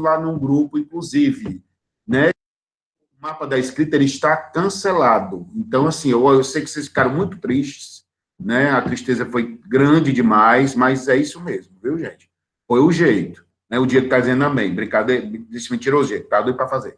lá num grupo, inclusive, né? O mapa da escrita ele está cancelado. Então, assim, eu sei que vocês ficaram muito tristes, né? A tristeza foi grande demais, mas é isso mesmo, viu, gente? Foi o jeito. Né? O Diego está dizendo amém. Brincadeira, disse mentiroso, Diego. Tá doido para fazer.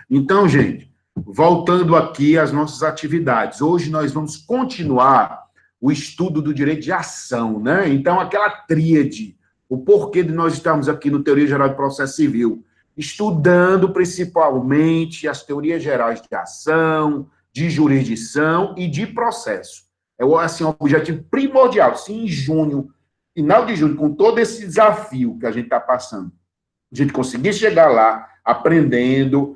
Então, gente, voltando aqui às nossas atividades. Hoje nós vamos continuar o estudo do direito de ação, né? Então, aquela tríade, o porquê de nós estarmos aqui no Teoria Geral de Processo Civil, estudando principalmente as teorias gerais de ação, de jurisdição e de processo. É assim, um objetivo primordial. Se em junho, final de junho, com todo esse desafio que a gente está passando, a gente conseguir chegar lá aprendendo.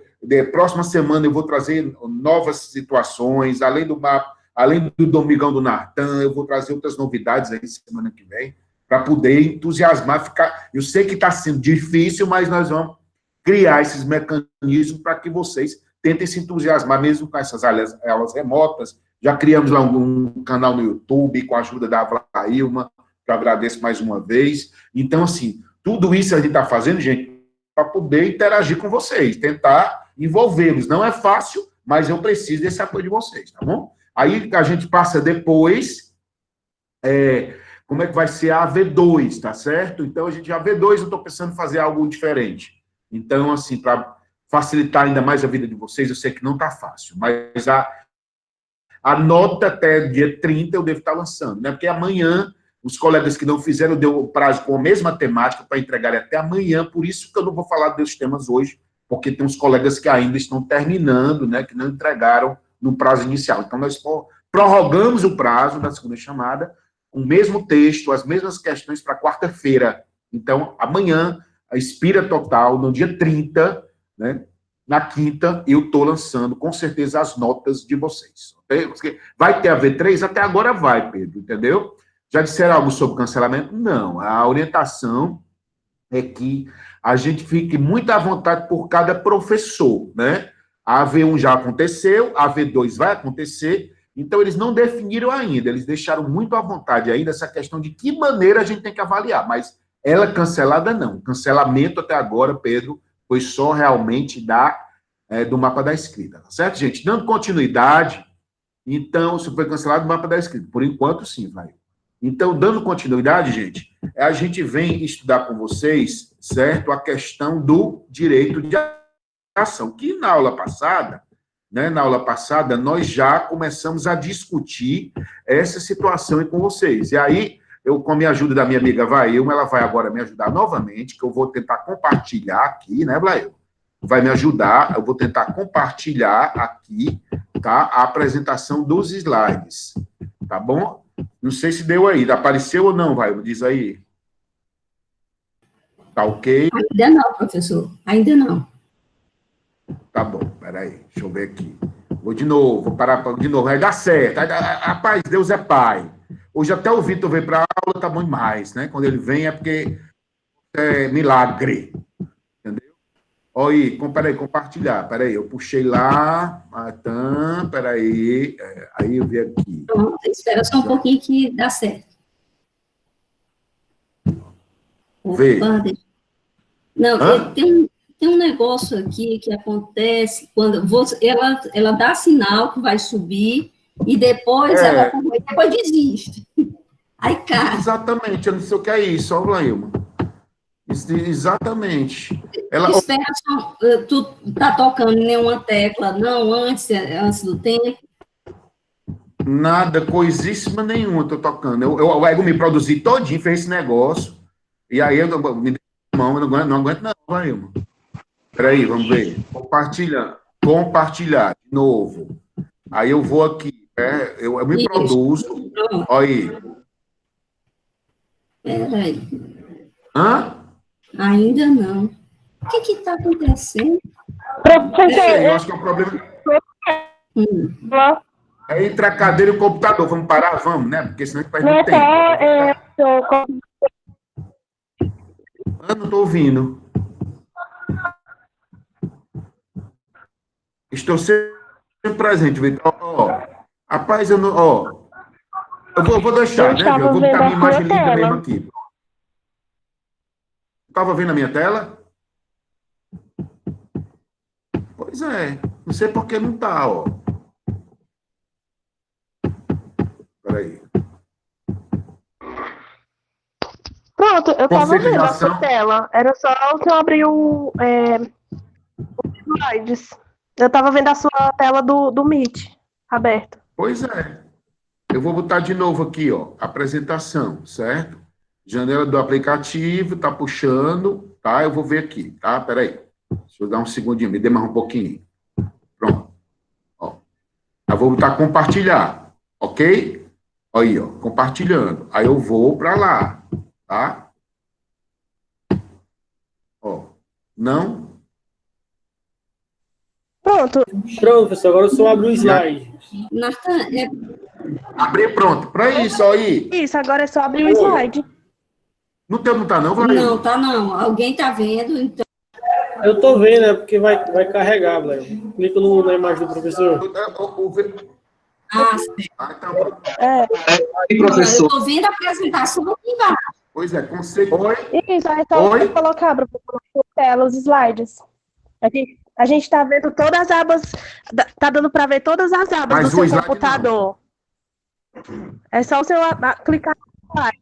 Próxima semana eu vou trazer novas situações, além do Domingão do Nartan, eu vou trazer outras novidades aí semana que vem, para poder entusiasmar, ficar. Eu sei que está sendo difícil, mas nós vamos criar esses mecanismos para que vocês tentem se entusiasmar, mesmo com essas aulas remotas. Já criamos lá um canal no YouTube, com a ajuda da Vlailma, que eu agradeço mais uma vez. Então, assim, tudo isso a gente está fazendo, gente, para poder interagir com vocês, tentar envolvê-los. Não é fácil, mas eu preciso desse apoio de vocês, tá bom? Aí a gente passa depois, como é que vai ser a V2, tá certo? Então, a gente, a V2, eu estou pensando em fazer algo diferente. Então, assim, para facilitar ainda mais a vida de vocês, eu sei que não está fácil, mas a nota até dia 30 eu devo estar lançando, né? Porque amanhã, os colegas que não fizeram, deu o prazo com a mesma temática para entregarem até amanhã, por isso que eu não vou falar dos temas hoje, porque tem uns colegas que ainda estão terminando, né? Que não entregaram no prazo inicial. Então, nós prorrogamos o prazo da segunda chamada, o mesmo texto, as mesmas questões para quarta-feira. Então, amanhã, a Inspira Total, no dia 30, né? Na quinta, eu estou lançando, com certeza, as notas de vocês. Okay? Vai ter a V3? Até agora vai, Pedro, entendeu? Já disseram algo sobre cancelamento? Não. A orientação é que a gente fique muito à vontade por cada professor, né? A V1 já aconteceu, a V2 vai acontecer, então eles não definiram ainda, eles deixaram muito à vontade ainda essa questão de que maneira a gente tem que avaliar, mas ela cancelada não. Cancelamento até agora, Pedro, foi só realmente do mapa da escrita, tá certo, gente? Dando continuidade, então, se foi cancelado o mapa da escrita, por enquanto sim, vai. Então, dando continuidade, gente, a gente vem estudar com vocês, certo, a questão do direito de ação, que na aula passada, né, nós já começamos a discutir essa situação com vocês. E aí, eu, com a ajuda da minha amiga Vailma, ela vai agora me ajudar novamente, que eu vou tentar compartilhar aqui, né, Vailma? Vai me ajudar, eu vou tentar compartilhar aqui, tá, a apresentação dos slides, tá bom? Não sei se deu aí, apareceu ou não, Vailma? Diz aí. Tá ok? Ainda não, professor, ainda não. Tá bom, peraí, deixa eu ver aqui. Vou de novo, vou parar de novo, vai dar certo. Rapaz, Deus é pai. Hoje até o Vitor veio para a aula, tá bom demais, né? Quando ele vem é porque é milagre. Entendeu? Olha aí, peraí, compartilhar. Peraí, eu puxei lá. Peraí. Aí eu vi aqui. Pronto, espera só um pouquinho que dá certo. Vê. Não, tem um negócio aqui que acontece quando ela dá sinal que vai subir e depois depois desiste. Aí cai. Exatamente, eu não sei o que é isso, ó, Vlailma. Exatamente. Espera só, tu tá tocando nenhuma tecla, não, antes do tempo? Nada, coisíssima nenhuma eu tô tocando. O ego me produzi todinho, fez esse negócio, e aí eu me dei a mão, eu não aguento não, Vlailma. Peraí, vamos ver. Compartilhar, de novo. Aí eu vou aqui, eu me produzo. Olha aí. Peraí. Hã? Ainda não. O que está acontecendo? Professor, eu acho que é o problema. É entre a cadeira e o computador. Vamos parar? Vamos, né? Porque senão a gente perde muito tempo. Eu não estou ouvindo. Estou sempre presente, Vitor. Rapaz, eu não. Eu vou deixar, né? Eu vou botar minha imagem linda mesmo aqui. Estava vendo a minha tela? Pois é. Não sei por que não tá, ó. Peraí. Pronto, eu tava vendo a sua Configuração. tela. Era só eu abrir os slides. Eu tava vendo a sua tela do Meet aberta. Pois é. Eu vou botar de novo aqui, ó, apresentação, certo? Janela do aplicativo, tá puxando, tá? Eu vou ver aqui, tá? Peraí. Deixa eu dar um segundinho, me dê mais um pouquinho. Pronto. Ó. Eu vou botar compartilhar, ok? Aí, ó, compartilhando. Aí eu vou para lá, tá? Ó, não? Pronto. Pronto, pessoal, agora eu só abro o slide. Natan, Abrir, pronto. Para isso, aí. Isso, agora é só abrir o slide. No teu não tá, não, vai? não, tá não. Alguém tá vendo, então. Eu tô vendo, é porque vai carregar, velho. Clica na imagem do professor. Ah, sim. Então, Eu tô vendo a apresentação aqui embaixo. pois é, conceito. Oi? Isso, aí é só você colocar, professor, na tela, os slides. A gente tá vendo todas as abas, tá dando para ver todas as abas Mas do seu o slide computador. É só o seu clicar no slide.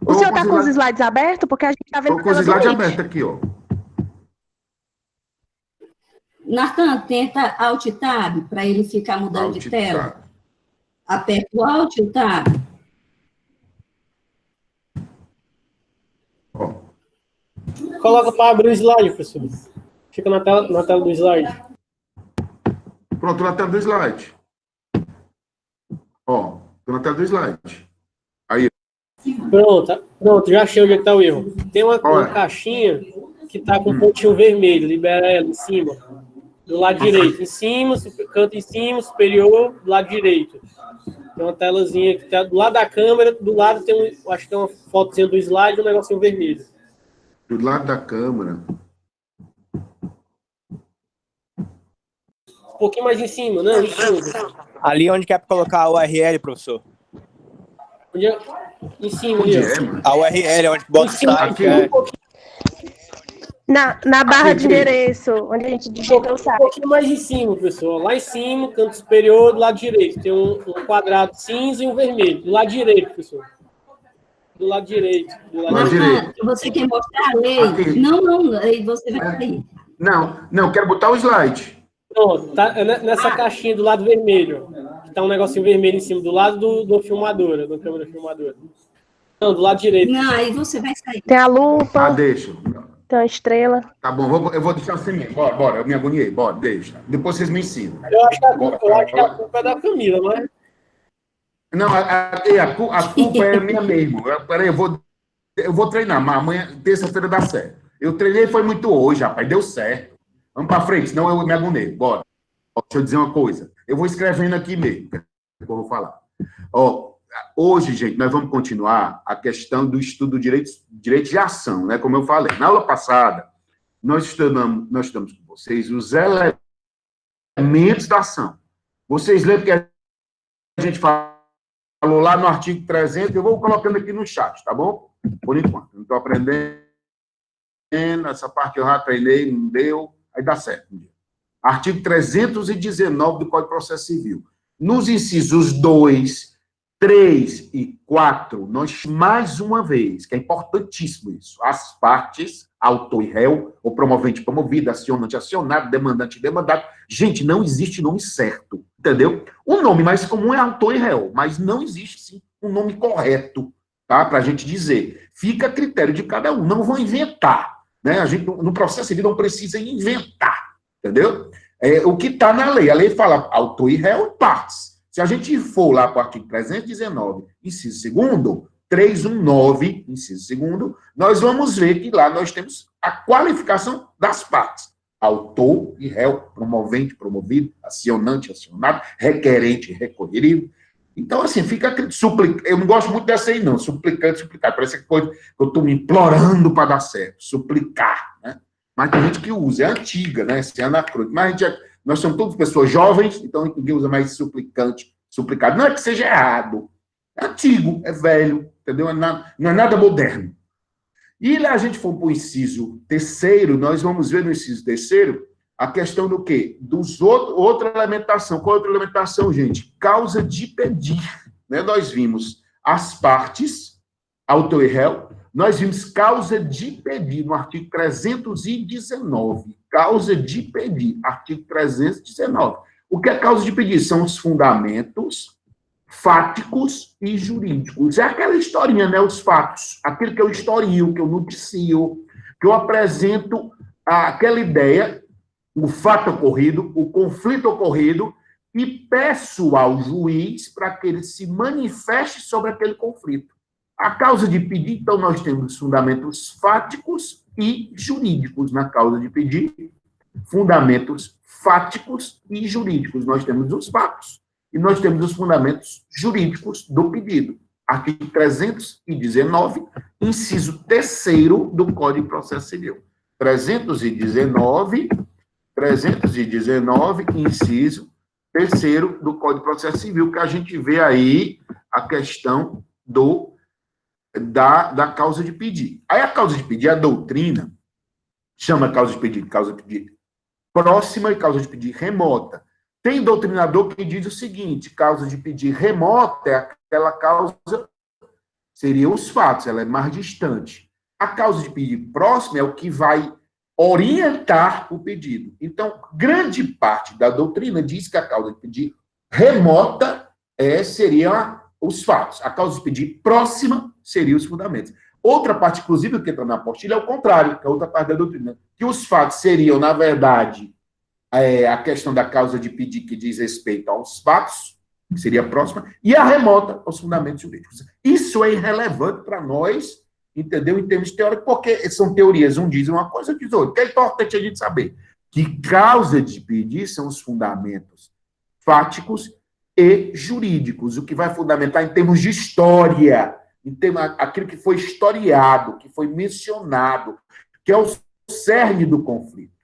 O Tô senhor com tá os com os slides- slides abertos? Porque a gente tá vendo Tô com os a tela do slides Meet. abertos aqui, ó. Natan, tenta Alt Tab para ele ficar mudando de Alt tela. Tab. Aperta o Alt Tab. Ó. Coloca para abrir o slide, professor. Fica na tela do slide. Pronto, tô na tela do slide. Ó, tô na tela do slide. Aí, Pronto, já achei onde é que tá o erro. Tem uma Olha. caixinha que tá com um pontinho vermelho, libera ela em cima, do lado direito. Em cima, canto em cima, superior, do lado direito. Tem uma telazinha que tá do lado da câmera, do lado tem acho que tem uma fotozinha do slide e um negocinho vermelho. do lado da câmera. Um pouquinho mais em cima, não? Em cima. Ali onde quer colocar a URL, professor. Onde é? Em cima Onde ali, ó. é, mano? A URL, onde bota o site. Aqui. Na barra Aqui, de endereço, onde a gente digita o Um site. pouquinho mais em cima, pessoal. Lá em cima, canto superior, do lado direito. Tem um quadrado cinza e um vermelho. Do lado direito, pessoal. Do lado direito. Do lado Lado direito. direito. Você quer mostrar a lei? Aqui. Não, aí você vai cair. Não, quero botar o slide. Pronto, tá nessa caixinha do lado vermelho. Que tá um negocinho vermelho em cima, do lado do filmadora, da câmera filmadora. Não, do lado direito. Não, aí você vai sair. Tem a lupa, Deixa. tem a estrela. Tá bom, eu vou deixar assim mesmo. Bora, eu me agoniei. Bora, deixa. Depois vocês me ensinam. Eu acho que a culpa é da Camila, não é? Não, a culpa é minha mesmo. Peraí, eu vou treinar, mas amanhã, terça-feira, dá certo. Eu treinei, foi muito hoje, rapaz, deu certo. Vamos para frente, senão eu me agonei. Bora. Ó, deixa eu dizer uma coisa. Eu vou escrevendo aqui mesmo, que eu vou falar. Ó, hoje, gente, nós vamos continuar a questão do estudo do direito de ação, né? Como eu falei. Na aula passada, nós estudamos com vocês os elementos da ação. Vocês lembram que a gente falou lá no artigo 300, eu vou colocando aqui no chat, tá bom? Por enquanto. Não estou aprendendo, essa parte eu já treinei, não deu, aí dá certo. Artigo 319 do Código de Processo Civil. Nos incisos 2, 3 e 4, nós, mais uma vez, que é importantíssimo isso, as partes, autor e réu, ou promovente, promovido, acionante, acionado, demandante, demandado. Gente, não existe nome certo, entendeu? O nome mais comum é autor e réu, mas não existe, sim, um nome correto, tá? Para a gente dizer. Fica a critério de cada um, não vão inventar, né? A gente, no processo civil, não precisa inventar, entendeu? É o que está na lei. A lei fala autor e réu e partes. Se a gente for lá para o artigo 319, inciso 2º, 319, inciso 2º, nós vamos ver que lá nós temos a qualificação das partes. Autor e réu, promovente, promovido, acionante, acionado, requerente, recolhido. Então, assim, fica... Eu não gosto muito dessa aí, não. Suplicante, suplicado. Parece que coisa que eu estou me implorando para dar certo. Suplicar, né? Mas tem gente que usa. É antiga, né? Esse é anacrônico. Mas nós somos todas pessoas jovens, então ninguém usa mais suplicante, suplicado. Não é que seja errado. É antigo, é velho, entendeu? Não é nada moderno. E lá a gente for para o inciso 3º, nós vamos ver no inciso 3º a questão do quê? Outra elementação. Qual é a outra elementação, gente? Causa de pedir. Né? Nós vimos as partes, autor e réu, nós vimos causa de pedir, no artigo 319. Causa de pedir, artigo 319. O que é causa de pedir? São os fundamentos fáticos e jurídicos. É aquela historinha, né? Os fatos. Aquilo que eu historio, que eu noticio, que eu apresento aquela ideia, o fato ocorrido, o conflito ocorrido, e peço ao juiz para que ele se manifeste sobre aquele conflito. A causa de pedir, então, nós temos fundamentos fáticos e jurídicos na causa de pedir. Fundamentos fáticos e jurídicos. Nós temos os fatos e nós temos os fundamentos jurídicos do pedido. Artigo 319, inciso 3º do Código de Processo Civil. 319, inciso 3º do Código de Processo Civil, que a gente vê aí a questão da causa de pedir. Aí a causa de pedir, a doutrina, chama causa de pedir próxima e causa de pedir remota. Tem doutrinador que diz o seguinte, causa de pedir remota é aquela causa, seria os fatos, ela é mais distante. A causa de pedir próxima é o que vai orientar o pedido. Então, grande parte da doutrina diz que a causa de pedir remota seria os fatos. A causa de pedir próxima seria os fundamentos. Outra parte, inclusive, que entra na apostila é o contrário, que é outra parte da doutrina, que os fatos seriam, na verdade, a questão da causa de pedir que diz respeito aos fatos, que seria próxima, e a remota aos fundamentos jurídicos. Isso é irrelevante para nós, entendeu? Em termos teóricos, porque são teorias, um diz uma coisa, outro diz outra. O que é importante a gente saber? Que causa de pedir são os fundamentos fáticos e jurídicos, o que vai fundamentar em termos de história, em termos, aquilo que foi historiado, que foi mencionado, que é o cerne do conflito.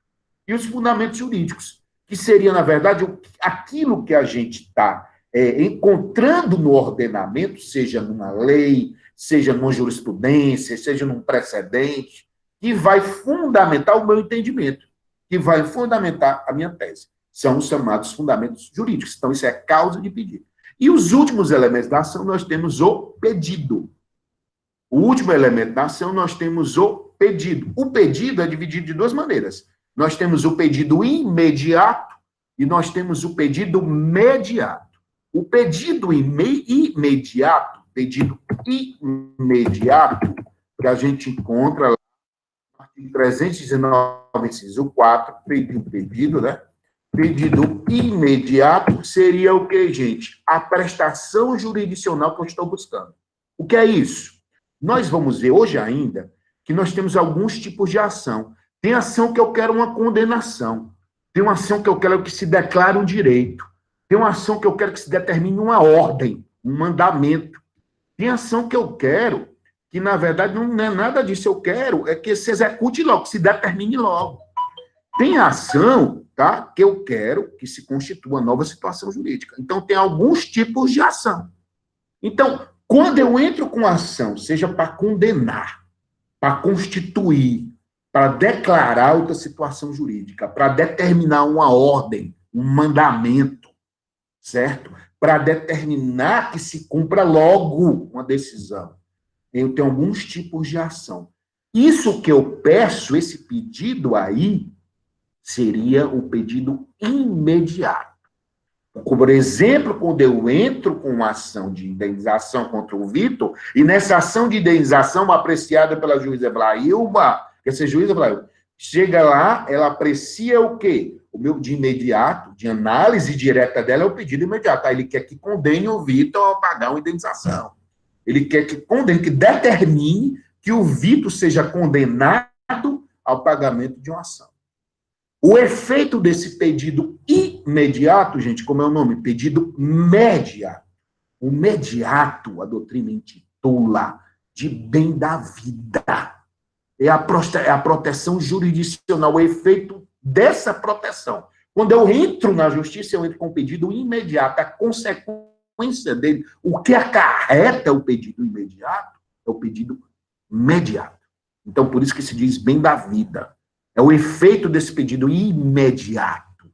E os fundamentos jurídicos, que seria, na verdade, aquilo que a gente está encontrando no ordenamento, seja numa lei, seja numa jurisprudência, seja num precedente, que vai fundamentar o meu entendimento, que vai fundamentar a minha tese. São os chamados fundamentos jurídicos. Então, isso é causa de pedido. E os últimos elementos da ação, nós temos o pedido. O último elemento da ação, nós temos o pedido. O pedido é dividido de duas maneiras. Nós temos o pedido imediato e nós temos o pedido mediato. O pedido imediato, que a gente encontra lá no artigo 319, inciso 4, pedido, né? Pedido imediato seria o que, gente? A prestação jurisdicional que eu estou buscando. O que é isso? Nós vamos ver hoje ainda que nós temos alguns tipos de ação. Tem ação que eu quero uma condenação. Tem uma ação que eu quero que se declare um direito. Tem uma ação que eu quero que se determine uma ordem, um mandamento. Tem ação que eu quero que, na verdade, não é nada disso. Eu quero é que se execute logo, que se determine logo. Tem ação, tá, que eu quero que se constitua nova situação jurídica. Então, tem alguns tipos de ação. Então, quando eu entro com ação, seja para condenar, para constituir, para declarar outra situação jurídica, para determinar uma ordem, um mandamento, certo? Para determinar que se cumpra logo uma decisão. Eu tenho alguns tipos de ação. Isso que eu peço, esse pedido aí, seria o pedido imediato. Por exemplo, quando eu entro com uma ação de indenização contra o Vitor, e nessa ação de indenização apreciada pela juíza Vlailba, que essa juíza Vlailba chega lá, ela aprecia o quê? O meu de imediato, de análise direta dela, é o pedido imediato. Aí ele quer que condene o Vitor a pagar uma indenização. Ele quer que condene, que determine que o Vitor seja condenado ao pagamento de uma ação. O efeito desse pedido imediato, gente, como é o nome? Pedido mediato. O mediato, a doutrina intitula de bem da vida. É a proteção jurisdicional, o efeito dessa proteção. Quando eu entro na justiça, eu entro com o pedido imediato. A consequência dele, o que acarreta o pedido imediato, é o pedido mediato. Então, por isso que se diz bem da vida. É o efeito desse pedido imediato.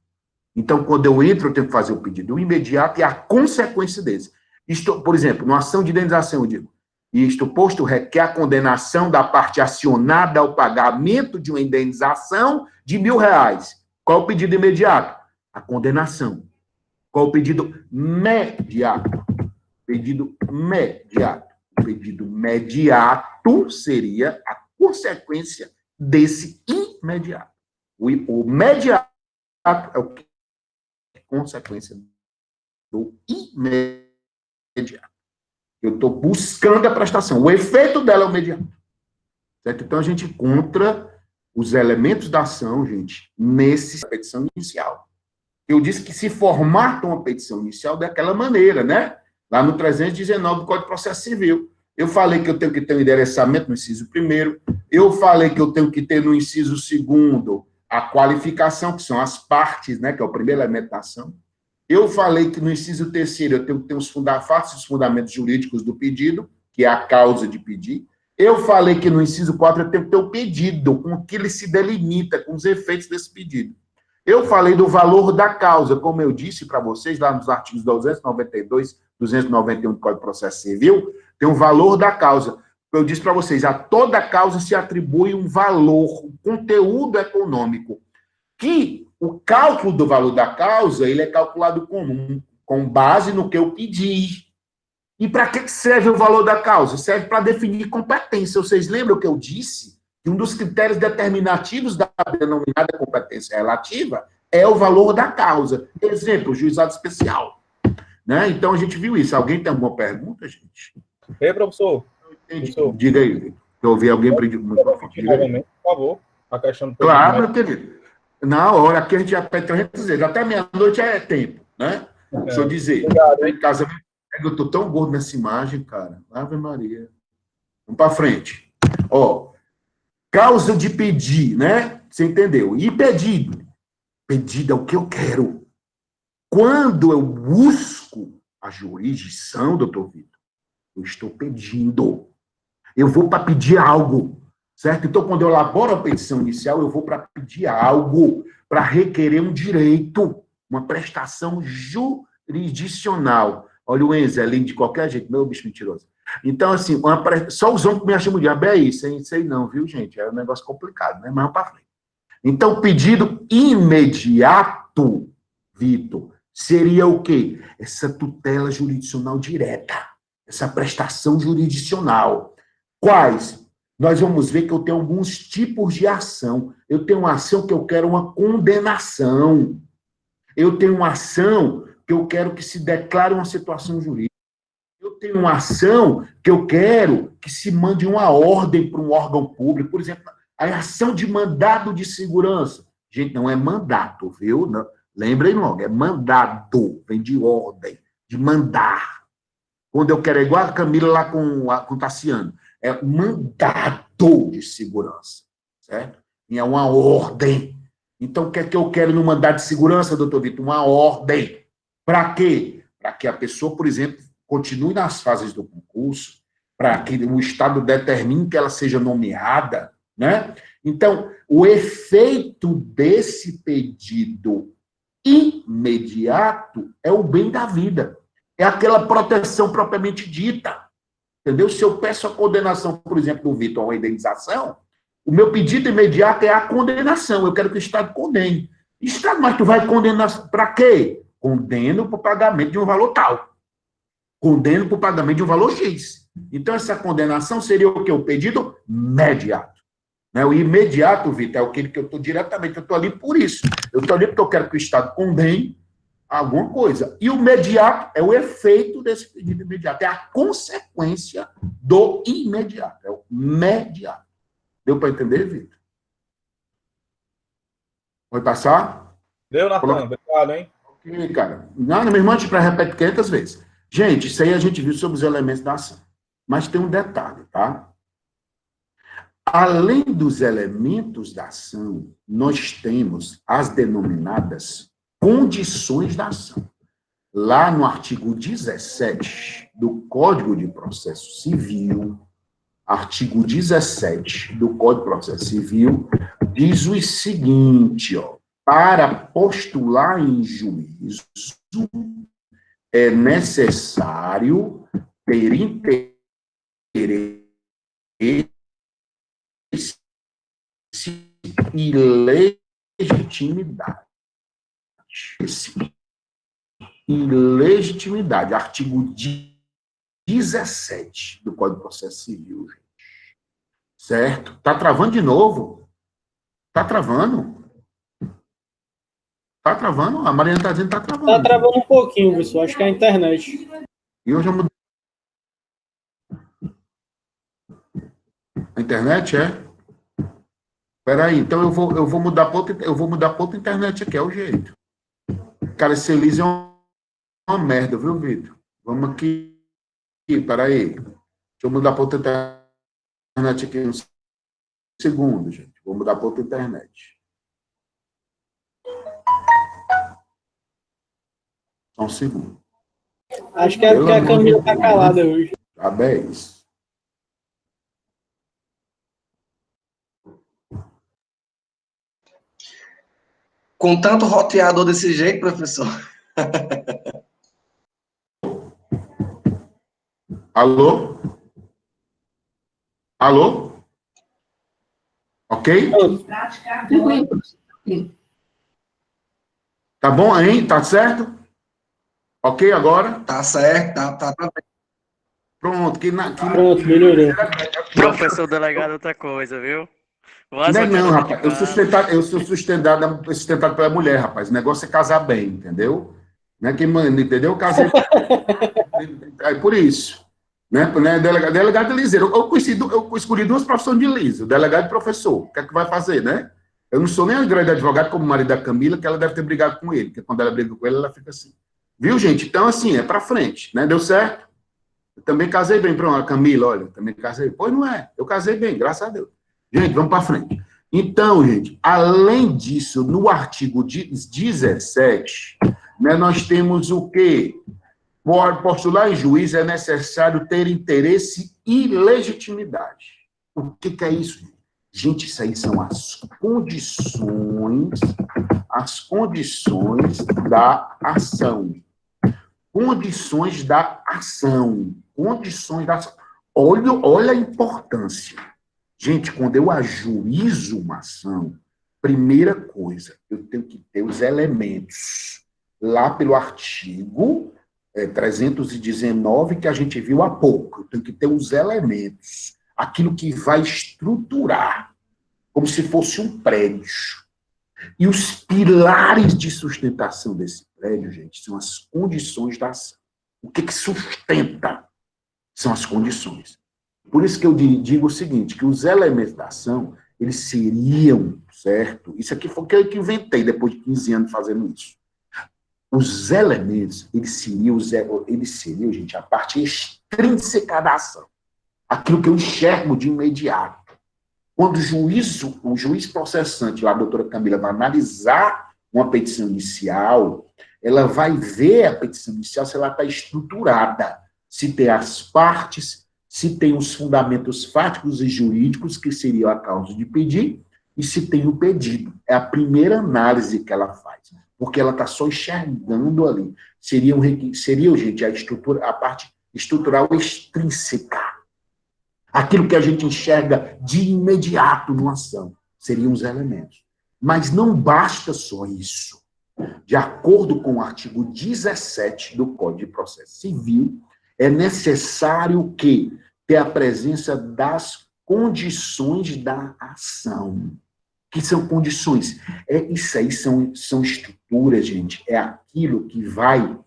Então, quando eu entro, eu tenho que fazer o pedido imediato e a consequência desse. Isto, por exemplo, numa ação de indenização, eu digo, isto posto requer a condenação da parte acionada ao pagamento de uma indenização de R$1.000. Qual é o pedido imediato? A condenação. Qual é o pedido imediato? Pedido imediato. O pedido imediato seria a consequência desse imediato. O imediato é o que é consequência do imediato. Eu estou buscando a prestação. O efeito dela é o imediato. Certo? Então, a gente encontra os elementos da ação, gente, nessa petição inicial. Eu disse que se formata uma petição inicial daquela maneira, né? Lá no 319 do Código de Processo Civil. Eu falei que eu tenho que ter um endereçamento no inciso 1º, eu falei que eu tenho que ter no inciso 2º a qualificação, que são as partes, né, que é o primeiro elemento da ação. Eu falei que no inciso 3º eu tenho que ter os fundamentos jurídicos do pedido, que é a causa de pedir. Eu falei que no inciso 4 eu tenho que ter o pedido, com o que ele se delimita, com os efeitos desse pedido. Eu falei do valor da causa, como eu disse para vocês, lá nos artigos 292, 291 do Código de Processo Civil, tem um valor da causa. Eu disse para vocês, a toda causa se atribui um valor, um conteúdo econômico, que o cálculo do valor da causa, ele é calculado como? Com base no que eu pedi. E para que serve o valor da causa? Serve para definir competência. Vocês lembram que eu disse que um dos critérios determinativos da denominada competência relativa é o valor da causa. Exemplo, juizado especial. Né? Então, a gente viu isso. Alguém tem alguma pergunta, gente? Ei, professor. Professor. Diga aí. Eu ouvi alguém pedir muito. Por favor, a questão do... Claro, meu querido. Na hora, aqui a gente já pede 300 vezes. Até meia-noite é tempo, né? Deixa eu dizer. Obrigado, em casa, eu tô tão gordo nessa imagem, cara. Ave Maria. Vamos para frente. Ó, causa de pedir, né? Você entendeu? E pedido? Pedido é o que eu quero. Quando eu busco a jurisdição, doutor Vitor, eu estou pedindo. Eu vou para pedir algo, certo? Então, quando eu elaboro a petição inicial, eu vou para pedir algo, para requerer um direito, uma prestação jurisdicional. Olha o Enzo, é lindo de qualquer jeito, meu bicho mentiroso. Então, assim, só os homens que me acham de diabo é isso, hein? Isso aí não, viu, gente? É um negócio complicado, né? Mas vamos para frente. Então, pedido imediato, Vitor, seria o quê? Essa tutela jurisdicional direta, essa prestação jurisdicional. Quais? Nós vamos ver que eu tenho alguns tipos de ação. Eu tenho uma ação que eu quero uma condenação. Eu tenho uma ação que eu quero que se declare uma situação jurídica. Eu tenho uma ação que eu quero que se mande uma ordem para um órgão público. Por exemplo, a ação de mandado de segurança. Gente, não é mandato, viu? Não. Lembrem logo, é mandado. Vem de ordem, de mandar. Quando eu quero, é igual a Camila lá com o Tassiano. É mandado de segurança, certo? E é uma ordem. Então, o que é que eu quero no mandado de segurança, doutor Vitor? Uma ordem. Para quê? Para que a pessoa, por exemplo, continue nas fases do concurso, para que o Estado determine que ela seja nomeada, né? Então, o efeito desse pedido imediato é o bem da vida. É aquela proteção propriamente dita. Entendeu? Se eu peço a condenação, por exemplo, do Vitor, a uma indenização, o meu pedido imediato é a condenação. Eu quero que o Estado condene. Estado, mas tu vai condenar para quê? Condeno para o pagamento de um valor tal. Condeno para o pagamento de um valor X. Então, essa condenação seria o quê? O pedido imediato. Né? O imediato, Vitor, é aquele que eu estou diretamente, eu estou ali por isso. Eu estou ali porque eu quero que o Estado condene alguma coisa. E o imediato é o efeito desse pedido imediato, é a consequência do imediato, é o imediato. Deu para entender, Vitor? Vai passar? Deu, Natan, obrigado, hein? Ok, cara. Não, meu irmão, a gente repete 500 vezes. Gente, isso aí a gente viu sobre os elementos da ação. Mas tem um detalhe, tá? Além dos elementos da ação, nós temos as denominadas condições da ação. Lá no artigo 17 do Código de Processo Civil, artigo 17 do Código de Processo Civil, diz o seguinte, ó, para postular em juízo, é necessário ter interesse e legitimidade. E legitimidade, artigo 17 do Código de Processo Civil, gente. Certo? Tá travando de novo? Tá travando? Tá travando? A Mariana tá dizendo que tá travando. Tá travando um pouquinho, pessoal. Acho que é a internet. E hoje eu mudei. A internet é? Peraí, então eu vou mudar para outra internet aqui, é o jeito. Cara, esse Elise é uma merda, viu, Vitor? Vamos aqui. Peraí. Deixa eu mudar para outra internet aqui um segundo, gente. Vou mudar para outra internet. Só um segundo. Acho que é porque a Camila tá calada hoje. Tá bem, isso. Com tanto roteador desse jeito, professor. Alô? Alô? Ok? Tá bom aí? Tá certo? Ok agora? Tá certo, tá. Pronto. Pronto, melhorou. Professor delegado, outra coisa, viu? Não, rapaz. Eu sou sustentado pela mulher, rapaz. O negócio é casar bem, entendeu? Não é que, mano, entendeu? Eu casei. É por isso. Né? Delegado de liseiro. Eu escolhi duas profissões de liso, delegado e professor. O que é que vai fazer, né? Eu não sou nem um grande advogado como o marido da Camila, que ela deve ter brigado com ele, porque quando ela briga com ele, ela fica assim. Viu, gente? Então, assim, é pra frente, né? Deu certo? Eu também casei bem. Pronto, a Camila, olha, também casei. Pois não é. Eu casei bem, graças a Deus. Gente, vamos para frente. Então, gente, além disso, no artigo 17, né, nós temos o quê? Por postular em juízo é necessário ter interesse e legitimidade. O que é isso? Gente, isso aí são as condições da ação. Condições da ação. Olha a importância. Gente, quando eu ajuizo uma ação, primeira coisa, eu tenho que ter os elementos. Lá pelo artigo 319, que a gente viu há pouco, eu tenho que ter os elementos. Aquilo que vai estruturar, como se fosse um prédio. E os pilares de sustentação desse prédio, gente, são as condições da ação. O que sustenta são as condições. Por isso que eu digo o seguinte, que os elementos da ação, eles seriam, certo? Isso aqui foi o que eu inventei depois de 15 anos fazendo isso. Os elementos, eles seriam, gente, a parte extrínseca da ação. Aquilo que eu enxergo de imediato. Quando o juiz processante, lá a doutora Camila, vai analisar uma petição inicial, ela vai ver a petição inicial se ela está estruturada, se tem as partes, se tem os fundamentos fáticos e jurídicos, que seriam a causa de pedir, e se tem o pedido. É a primeira análise que ela faz, porque ela está só enxergando ali. Seria, gente, a parte estrutural extrínseca. Aquilo que a gente enxerga de imediato numa ação. Seriam os elementos. Mas não basta só isso. De acordo com o artigo 17 do Código de Processo Civil, é necessário que ter a presença das condições da ação. Que são condições? Isso aí são estruturas, gente. É aquilo que vai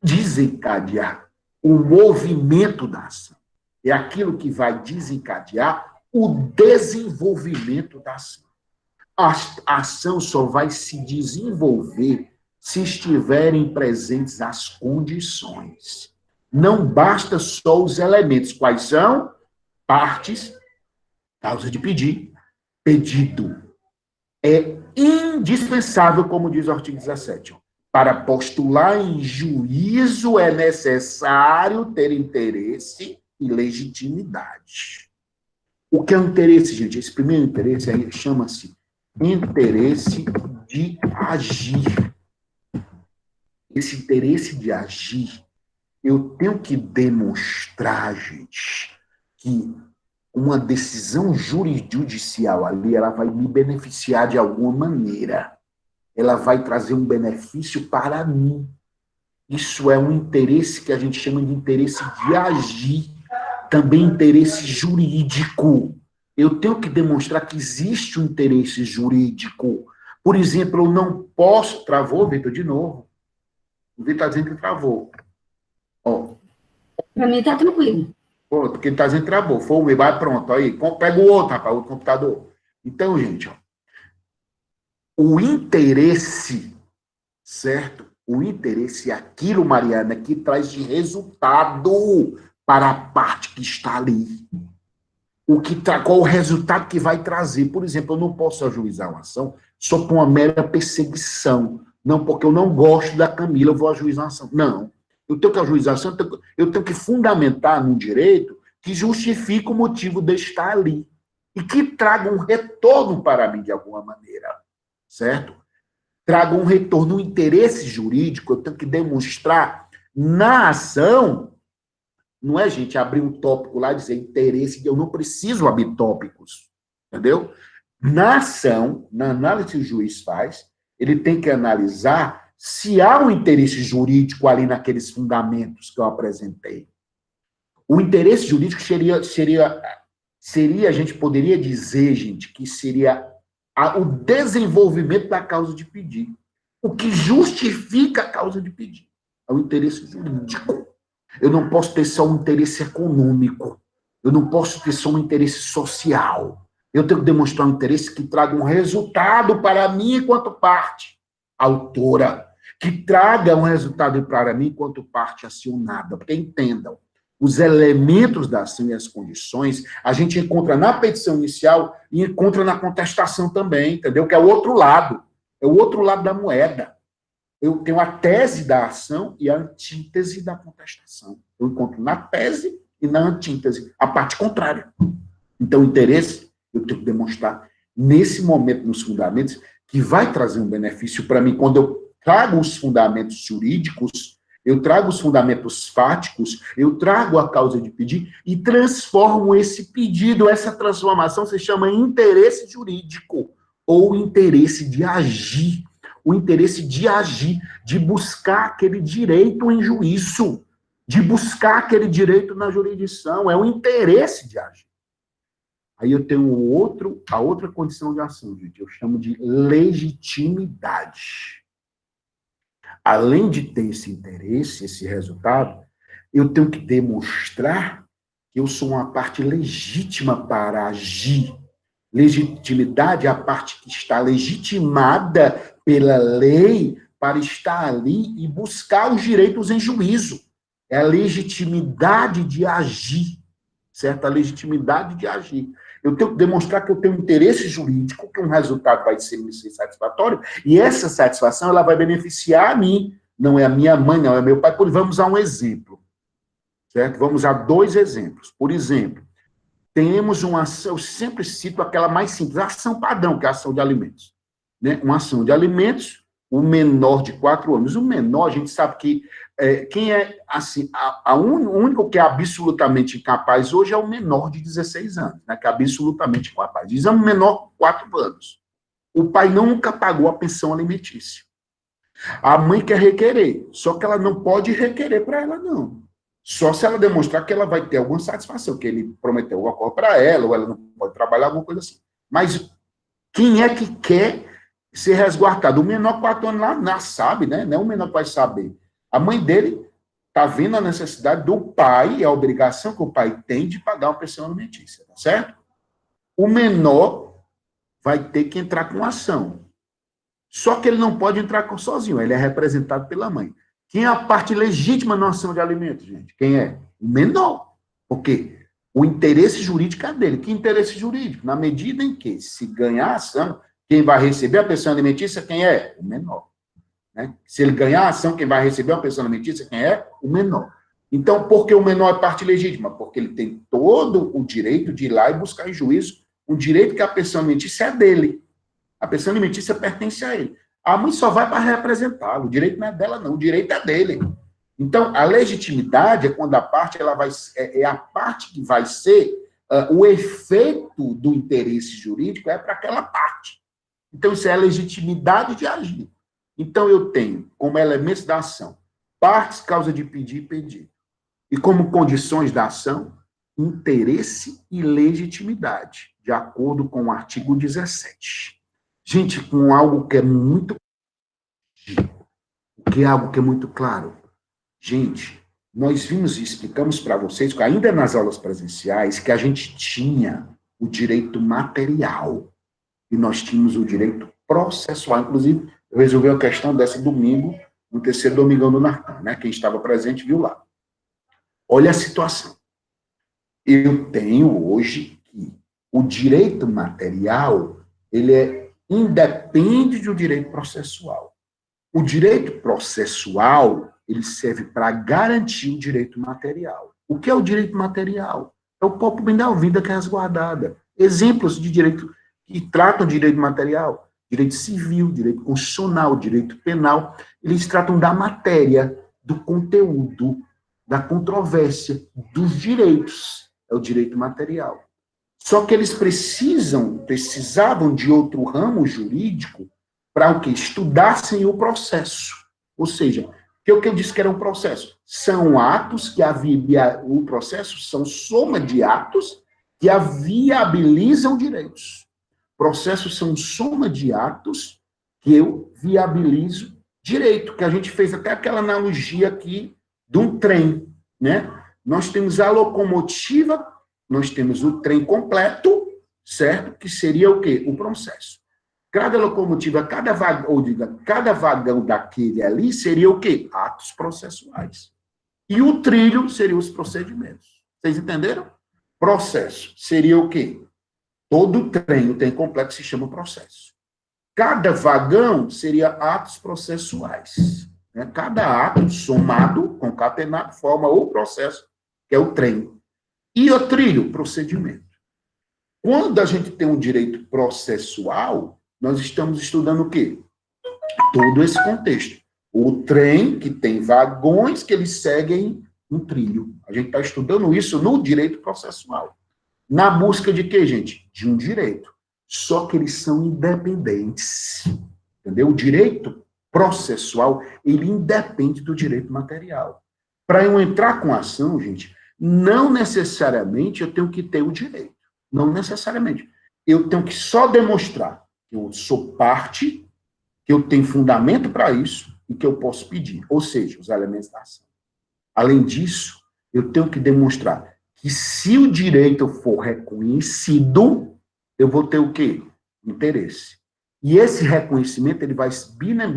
desencadear o movimento da ação. É aquilo que vai desencadear o desenvolvimento da ação. A ação só vai se desenvolver se estiverem presentes as condições. Não basta só os elementos. Quais são? Partes, causa de pedir, pedido. É indispensável, como diz o artigo 17. Para postular em juízo é necessário ter interesse e legitimidade. O que é o interesse, gente? Esse primeiro interesse aí chama-se interesse de agir. Esse interesse de agir, eu tenho que demonstrar, gente, que uma decisão jurisdicial ali, ela vai me beneficiar de alguma maneira. Ela vai trazer um benefício para mim. Isso é um interesse que a gente chama de interesse de agir. Também interesse jurídico. Eu tenho que demonstrar que existe um interesse jurídico. Por exemplo, eu não posso... Travou, Vitor, de novo. O Vitor está dizendo que travou. Para mim está tranquilo. Porque ele está dizendo que travou. Foi, vai, pronto. Aí, pega o outro, rapaz, o computador. Então, gente, o interesse, certo? O interesse é aquilo, Mariana, que traz de resultado para a parte que está ali. Qual o resultado que vai trazer? Por exemplo, eu não posso ajuizar uma ação só por uma mera perseguição. Não, porque eu não gosto da Camila, eu vou ajuizar uma ação. Não. Eu tenho que ajuizar ação, eu tenho que fundamentar num direito que justifique o motivo de estar ali. E que traga um retorno para mim de alguma maneira. Certo? Traga um retorno, um interesse jurídico, eu tenho que demonstrar na ação. Não é, gente, abrir um tópico lá e dizer interesse, eu não preciso abrir tópicos, entendeu? Na ação, na análise que o juiz faz, ele tem que analisar se há um interesse jurídico ali naqueles fundamentos que eu apresentei. O interesse jurídico seria, a gente poderia dizer, gente, que seria o desenvolvimento da causa de pedir. O que justifica a causa de pedir é o interesse jurídico. Eu não posso ter só um interesse econômico. Eu não posso ter só um interesse social. Eu tenho que demonstrar um interesse que traga um resultado para mim enquanto parte autora, que traga um resultado para mim enquanto parte acionada. Porque entendam, os elementos da ação e as condições, a gente encontra na petição inicial e encontra na contestação também, entendeu? Que é o outro lado. É o outro lado da moeda. Eu tenho a tese da ação e a antítese da contestação. Eu encontro na tese e na antítese, a parte contrária. Então, o interesse, eu tenho que demonstrar, nesse momento, nos fundamentos, que vai trazer um benefício para mim. Quando eu trago os fundamentos jurídicos, eu trago os fundamentos fáticos, eu trago a causa de pedir e transformo esse pedido, essa transformação se chama interesse jurídico ou interesse de agir. O interesse de agir, de buscar aquele direito em juízo, de buscar aquele direito na jurisdição, é o interesse de agir. Aí eu tenho a outra condição de ação, gente, eu chamo de legitimidade. Além de ter esse interesse, esse resultado, eu tenho que demonstrar que eu sou uma parte legítima para agir. Legitimidade é a parte que está legitimada pela lei para estar ali e buscar os direitos em juízo. É a legitimidade de agir, certo? A legitimidade de agir. Eu tenho que demonstrar que eu tenho interesse jurídico, que um resultado vai ser satisfatório, e essa satisfação ela vai beneficiar a mim. Não é a minha mãe, não é meu pai. Vamos usar um exemplo, certo? Vamos usar 2 exemplos. Por exemplo, temos uma ação, eu sempre cito aquela mais simples, a ação padrão, que é a ação de alimentos. Né? Uma ação de alimentos, o menor de 4 anos. O menor, a gente sabe que quem é, assim, o único que é absolutamente incapaz hoje é o menor de 16 anos, né? Que é absolutamente incapaz. Diz é um menor de 4 anos. O pai nunca pagou a pensão alimentícia. A mãe quer requerer, só que ela não pode requerer para ela, não. Só se ela demonstrar que ela vai ter alguma satisfação, que ele prometeu alguma coisa para ela, ou ela não pode trabalhar, alguma coisa assim. Mas quem é que quer ser resguardado? O menor de 4 anos lá sabe, né? Não é o menor que vai saber. A mãe dele está vendo a necessidade do pai, e a obrigação que o pai tem de pagar uma pensão alimentícia, tá certo? O menor vai ter que entrar com ação. Só que ele não pode entrar sozinho, ele é representado pela mãe. Quem é a parte legítima na ação de alimentos, gente? Quem é? O menor. Por quê? O interesse jurídico é dele. Que interesse jurídico? Na medida em que, se ganhar a ação, quem vai receber a pensão alimentícia, quem é? O menor. Né? Se ele ganhar a ação, quem vai receber a pensão alimentícia, quem é? O menor. Então, por que o menor é parte legítima? Porque ele tem todo o direito de ir lá e buscar em juízo um direito que a pensão alimentícia é dele. A pensão alimentícia pertence a ele. A mãe só vai para representá-lo. O direito não é dela, não. O direito é dele. Então, a legitimidade é quando a parte ela vai, é a parte que vai ser o efeito do interesse jurídico é para aquela parte. Então, isso é a legitimidade de agir. Então, eu tenho como elementos da ação partes, causa de pedir e pedido. E como condições da ação, interesse e legitimidade, de acordo com o artigo 17. Gente, com algo que é muito... algo que é muito claro. Gente, nós vimos e explicamos para vocês, ainda nas aulas presenciais, que a gente tinha o direito material e nós tínhamos o direito processual. Inclusive, eu resolvi a questão desse domingo, no terceiro domingão do Nartan, né? Quem estava presente viu lá. Olha a situação. Eu tenho hoje que o direito material, ele independe do direito processual. O direito processual, ele serve para garantir o direito material. O que é o direito material? É o próprio bem da vida que é resguardada. Exemplos de direito que tratam de direito material: direito civil, direito constitucional, direito penal. Eles tratam da matéria, do conteúdo, da controvérsia, dos direitos. É o direito material. Só que eles precisavam de outro ramo jurídico para o que? Estudassem o processo. Ou seja, o que eu disse que era um processo? São atos que o processo são soma de atos que viabilizam direitos. Processos são soma de atos que eu viabilizo direito, que a gente fez até aquela analogia aqui de um trem, né? Nós temos a locomotiva, nós temos o trem completo, certo? Que seria o quê? O processo. Cada locomotiva, cada vagão daquele ali seria o quê? Atos processuais. E o trilho seriam os procedimentos. Vocês entenderam? Processo seria o quê? Todo trem, o trem completo se chama processo. Cada vagão seria atos processuais. Né? Cada ato somado, concatenado, forma o processo, que é o trem. E o trilho, procedimento. Quando a gente tem um direito processual, nós estamos estudando o quê? Todo esse contexto. O trem, que tem vagões que eles seguem um trilho. A gente está estudando isso no direito processual. Na busca de quê, gente? De um direito. Só que eles são independentes. Entendeu? O direito processual, ele independe do direito material. Para eu entrar com a ação, gente, não necessariamente eu tenho que ter o direito. Não necessariamente. Eu tenho que só demonstrar que eu sou parte, que eu tenho fundamento para isso e que eu posso pedir. Ou seja, os elementos da ação. Além disso, eu tenho que demonstrar que se o direito for reconhecido, eu vou ter o quê? Interesse. E esse reconhecimento, ele vai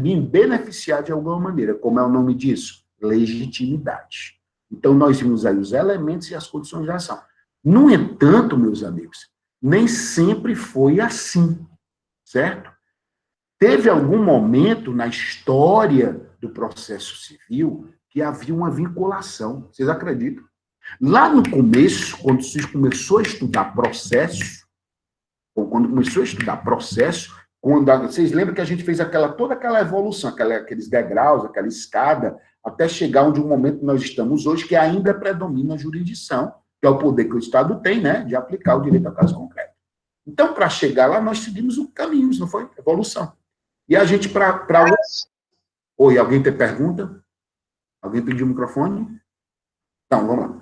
me beneficiar de alguma maneira. Como é o nome disso? Legitimidade. Então, nós vimos aí os elementos e as condições de ação. No entanto, meus amigos, nem sempre foi assim, certo? Teve algum momento na história do processo civil que havia uma vinculação. Vocês acreditam? Lá no começo, quando se começou a estudar processo, vocês lembram que a gente fez toda aquela evolução, aqueles degraus, aquela escada, até chegar onde o momento que nós estamos hoje, que ainda predomina a jurisdição, que é o poder que o Estado tem, né, de aplicar o direito ao caso concreto. Então, para chegar lá, nós seguimos o caminho, não foi? Evolução. E a gente, Oi, alguém tem pergunta? Alguém pediu o microfone? Então, vamos lá.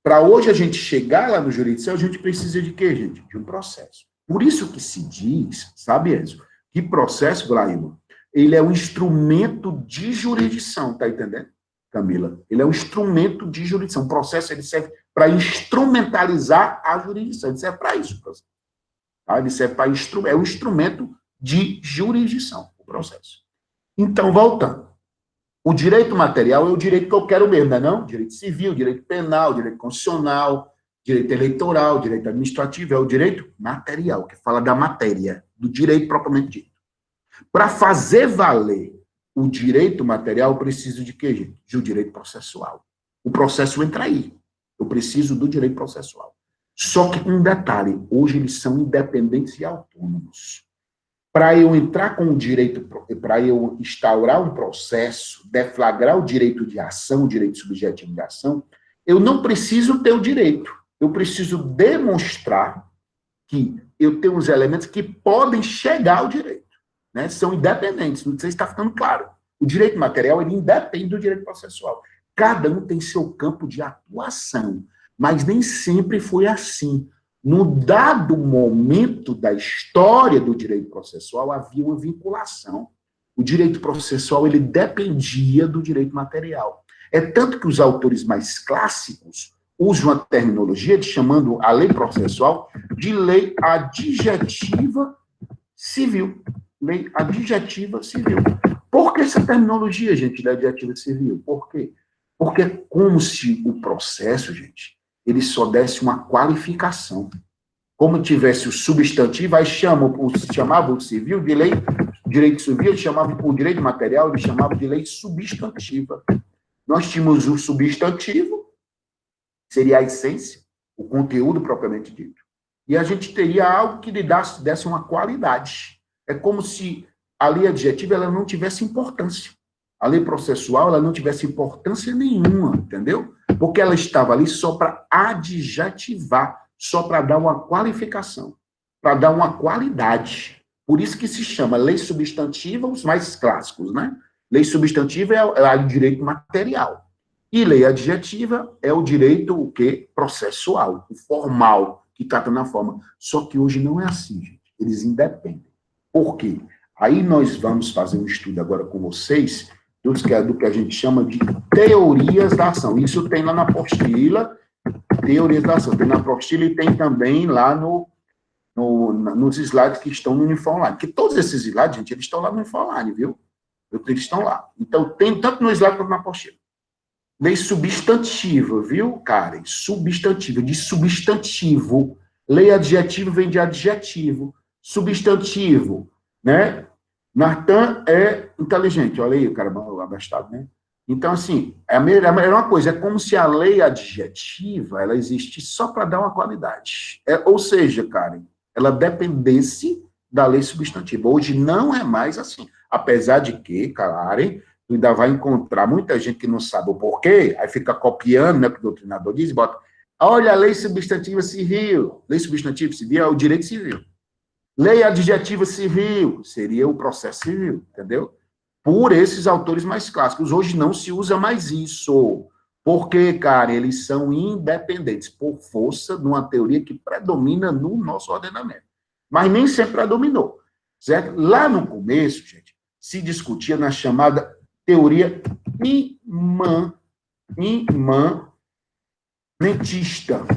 Para hoje a gente chegar lá no jurisdição, a gente precisa de quê, gente? De um processo. Por isso que se diz, sabe, Enzo, que processo, Glaima, ele é um instrumento de jurisdição, tá entendendo, Camila? Ele é um instrumento de jurisdição. O processo, ele serve para instrumentalizar a jurisdição. Ele serve para isso, processo. Tá? Ele serve para é um instrumento de jurisdição, o processo. Então, voltando. O direito material é o direito que eu quero mesmo, não é não? Direito civil, direito penal, direito constitucional, direito eleitoral, direito administrativo, é o direito material, que fala da matéria, do direito propriamente dito. Para fazer valer o direito material, eu preciso de quê, gente? De um direito processual. o processo entra aí. Eu preciso do direito processual. Só que, um detalhe, hoje eles são independentes e autônomos. Para eu entrar com o direito, para eu instaurar um processo, deflagrar o direito de ação, o direito subjetivo de ação, eu não preciso ter o direito. Eu preciso demonstrar que eu tenho os elementos que podem chegar ao direito. Né? São independentes, não sei se está ficando claro. O direito material, ele independe do direito processual. Cada um tem seu campo de atuação, mas nem sempre foi assim. No dado momento da história do direito processual, havia uma vinculação. O direito processual, ele dependia do direito material. É tanto que os autores mais clássicos usam a terminologia chamando a lei processual de lei adjetiva civil. Lei adjetiva civil. Por que essa terminologia, gente, da adjetiva civil? Por quê? Porque é como se o processo, gente, ele só desse uma qualificação. Como tivesse o substantivo, aí chamava o civil de lei, direito civil, chamava o direito material, ele chamava de lei substantiva. Nós tínhamos o substantivo, seria a essência, o conteúdo propriamente dito. E a gente teria algo que lhe desse uma qualidade. É como se a lei adjetiva ela não tivesse importância. A lei processual ela não tivesse importância nenhuma, entendeu? Porque ela estava ali só para adjetivar, só para dar uma qualificação, para dar uma qualidade. Por isso que se chama lei substantiva, os mais clássicos, né? Lei substantiva é o direito material. E lei adjetiva é o direito, o quê? Processual, o formal, que trata na forma. Só que hoje não é assim, gente. Eles independem. Por quê? Aí nós vamos fazer um estudo agora com vocês do que a gente chama de teorias da ação. Isso tem lá na apostila, teorias da ação. Tem na apostila e tem também lá nos slides que estão no Uniformline. Que todos esses slides, gente, eles estão lá no Uniformline, viu? Eles estão lá. Então, tem tanto no slide quanto na apostila. Lei substantiva, viu, Karen? Substantiva, de substantivo. Lei adjetiva vem de adjetivo. Substantivo, né? Natan é inteligente. Olha aí, o cara abastado, né? Então, assim, é a mesma coisa. É como se a lei adjetiva, ela existisse só para dar uma qualidade. Ou seja, Karen, ela dependesse da lei substantiva. Hoje não é mais assim. Apesar de que, Karen, tu ainda vai encontrar muita gente que não sabe o porquê, aí fica copiando, né, o que o doutrinador diz, e bota, olha, a lei substantiva civil. Lei substantiva civil é o direito civil. Lei adjetiva civil seria o processo civil, entendeu? Por esses autores mais clássicos. Hoje não se usa mais isso. Porque, cara, eles são independentes, por força de uma teoria que predomina no nosso ordenamento. Mas nem sempre predominou, certo? Lá no começo, gente, se discutia na chamada teoria imanentista.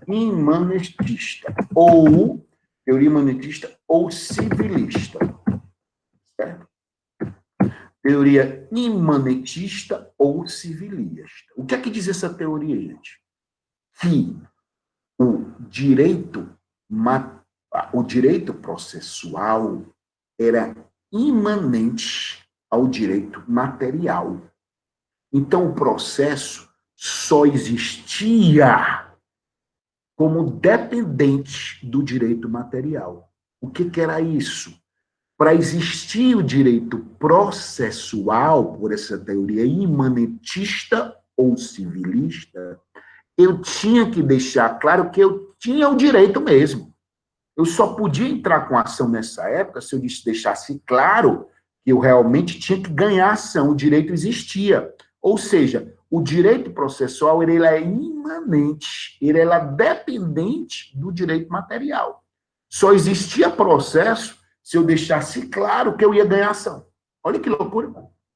Imanentista, ou teoria imanentista, ou civilista, certo? Teoria imanentista ou civilista. O que é que diz essa teoria, gente? Que o direito processual era imanente ao direito material. Então, o processo só existia como dependente do direito material. O que era isso? Para existir o direito processual, por essa teoria imanentista ou civilista, eu tinha que deixar claro que eu tinha o direito mesmo. Eu só podia entrar com ação nessa época se eu deixasse claro que eu realmente tinha que ganhar ação, o direito existia. Ou seja, o direito processual ele é imanente, ele é dependente do direito material. Só existia processo se eu deixasse claro que eu ia ganhar ação. Olha que loucura,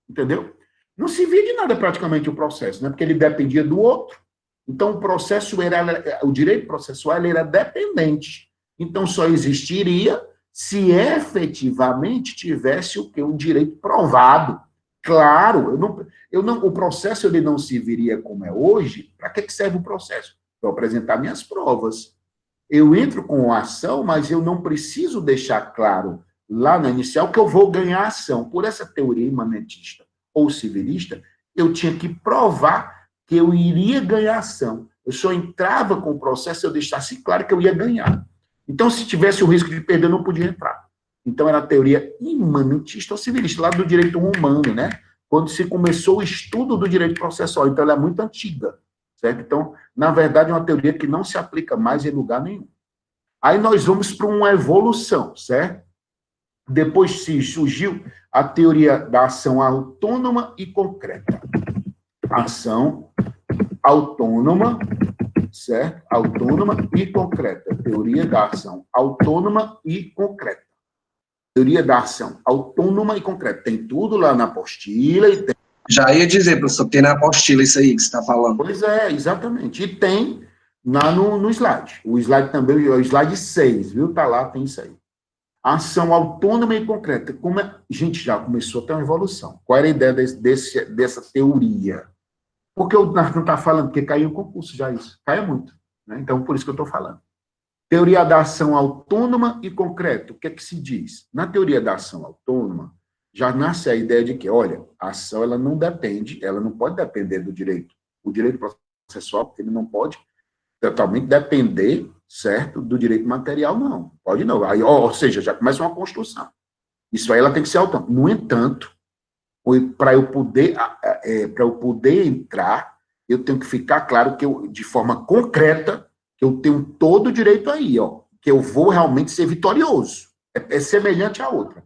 entendeu? Não se via de nada praticamente o processo, né? Porque ele dependia do outro. Então, o direito processual ele era dependente. Então, só existiria se efetivamente tivesse o direito provado. Claro, o processo ele não se viria como é hoje. Para que serve o processo? Para apresentar minhas provas. eu entro com a ação, mas eu não preciso deixar claro lá na inicial que eu vou ganhar a ação. Por essa teoria imanentista ou civilista, eu tinha que provar que eu iria ganhar a ação. Eu só entrava com o processo se eu deixasse claro que eu ia ganhar. Então, se tivesse o risco de perder, eu não podia entrar. Então, era a teoria imanentista ou civilista, lá do direito romano, né? Quando se começou o estudo do direito processual. Então, ela é muito antiga, certo? Então, na verdade, é uma teoria que não se aplica mais em lugar nenhum. Aí nós vamos para uma evolução, certo? Depois surgiu a teoria da ação autônoma e concreta. Ação autônoma, certo? Autônoma e concreta. Teoria da ação autônoma e concreta. Teoria da ação autônoma e concreta. Tem tudo lá na apostila e tem... Já ia dizer, professor, tem na apostila isso aí que você está falando. Pois é, exatamente. E tem lá no slide. O slide também, o slide 6, viu? Tá lá, tem isso aí. Ação autônoma e concreta. Como é... Gente, já começou a ter uma evolução. Qual era a ideia dessa teoria? Porque o Narco não está falando, porque caiu em concurso já isso. Caiu muito. Né? Então, por isso que eu estou falando. Teoria da ação autônoma e concreta. O que é que se diz? Na teoria da ação autônoma, já nasce a ideia de que, olha, a ação ela não depende, ela não pode depender do direito. O direito processual, ele não pode totalmente depender, certo, do direito material, não. Pode não. Aí, ou seja, já começa uma construção. Isso aí ela tem que ser autônoma. No entanto, para eu poder entrar, eu tenho que ficar claro que eu, de forma concreta, que eu tenho todo o direito aí, ó, que eu vou realmente ser vitorioso. É semelhante à outra.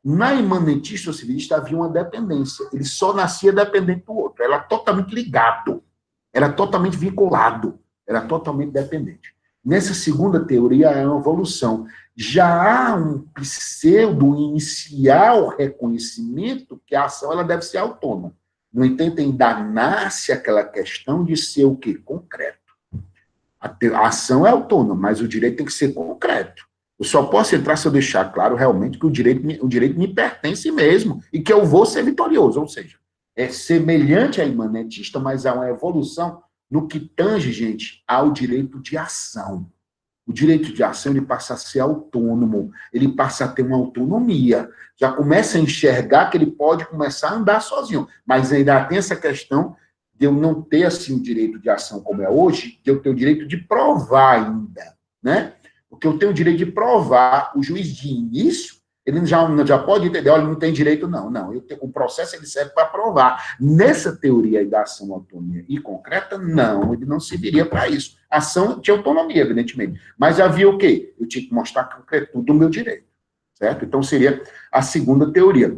Na imanentista ou civilista havia uma dependência. Ele só nascia dependente do outro. Era totalmente ligado. Era totalmente vinculado. Era totalmente dependente. Nessa segunda teoria, é uma evolução. Já há um pseudo-inicial reconhecimento que a ação ela deve ser autônoma. No entanto, ainda nasce aquela questão de ser o quê? Concreto. A ação é autônoma, mas o direito tem que ser concreto. Eu só posso entrar se eu deixar claro realmente que o direito me pertence mesmo e que eu vou ser vitorioso. Ou seja, é semelhante à imanentista, mas há uma evolução no que tange, gente, ao direito de ação. O direito de ação ele passa a ser autônomo, ele passa a ter uma autonomia. Já começa a enxergar que ele pode começar a andar sozinho, mas ainda tem essa questão de eu não ter assim o direito de ação como é hoje, de eu ter o direito de provar ainda, né? Porque eu tenho o direito de provar, o juiz de início, ele já pode entender, olha, não tem direito não, o processo ele serve para provar. Nessa teoria da ação autônoma e concreta, não, ele não serviria para isso. A ação tinha autonomia, evidentemente, mas havia o quê? Eu tinha que mostrar a concretude do meu direito, certo? Então seria a segunda teoria.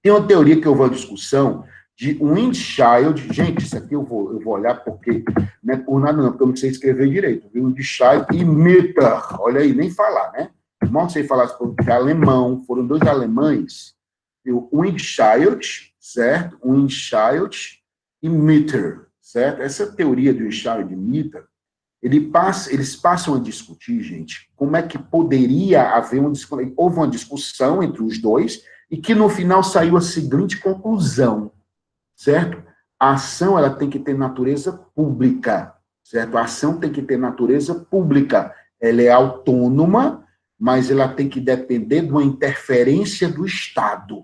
Tem uma teoria que houve uma discussão de Windchild, gente, isso aqui eu vou olhar porque, não é por nada não, porque eu não sei escrever direito, viu? Windchild e Mitter, olha aí, nem falar, né? Não sei falar porque é alemão, foram dois alemães, o Windchild, certo? Windchild e Mitter, certo? Essa teoria do Windchild e Mitter, eles passam a discutir, gente, como é que poderia haver houve uma discussão entre os dois e que no final saiu a seguinte conclusão, certo? A ação ela tem que ter natureza pública, certo? A ação tem que ter natureza pública. Ela é autônoma, mas ela tem que depender de uma interferência do Estado.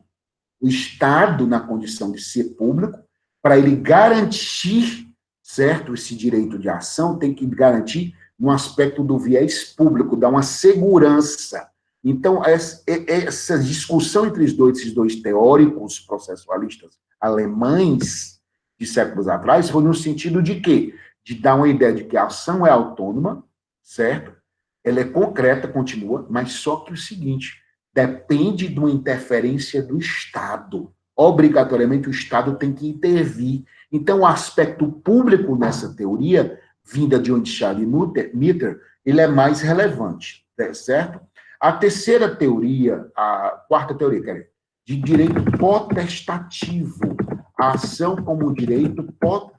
O Estado, na condição de ser público, para ele garantir, certo, esse direito de ação, tem que garantir no aspecto do viés público, dar uma segurança. Então, essa discussão entre esses dois teóricos processualistas alemães de séculos atrás foi no sentido de quê? De dar uma ideia de que a ação é autônoma, certo? Ela é concreta, continua, mas só que o seguinte, depende de uma interferência do Estado. Obrigatoriamente, o Estado tem que intervir. Então, o aspecto público nessa teoria, vinda de Windchild e Mitter, ele é mais relevante, certo? A terceira teoria, a quarta teoria, de direito potestativo. A ação como direito,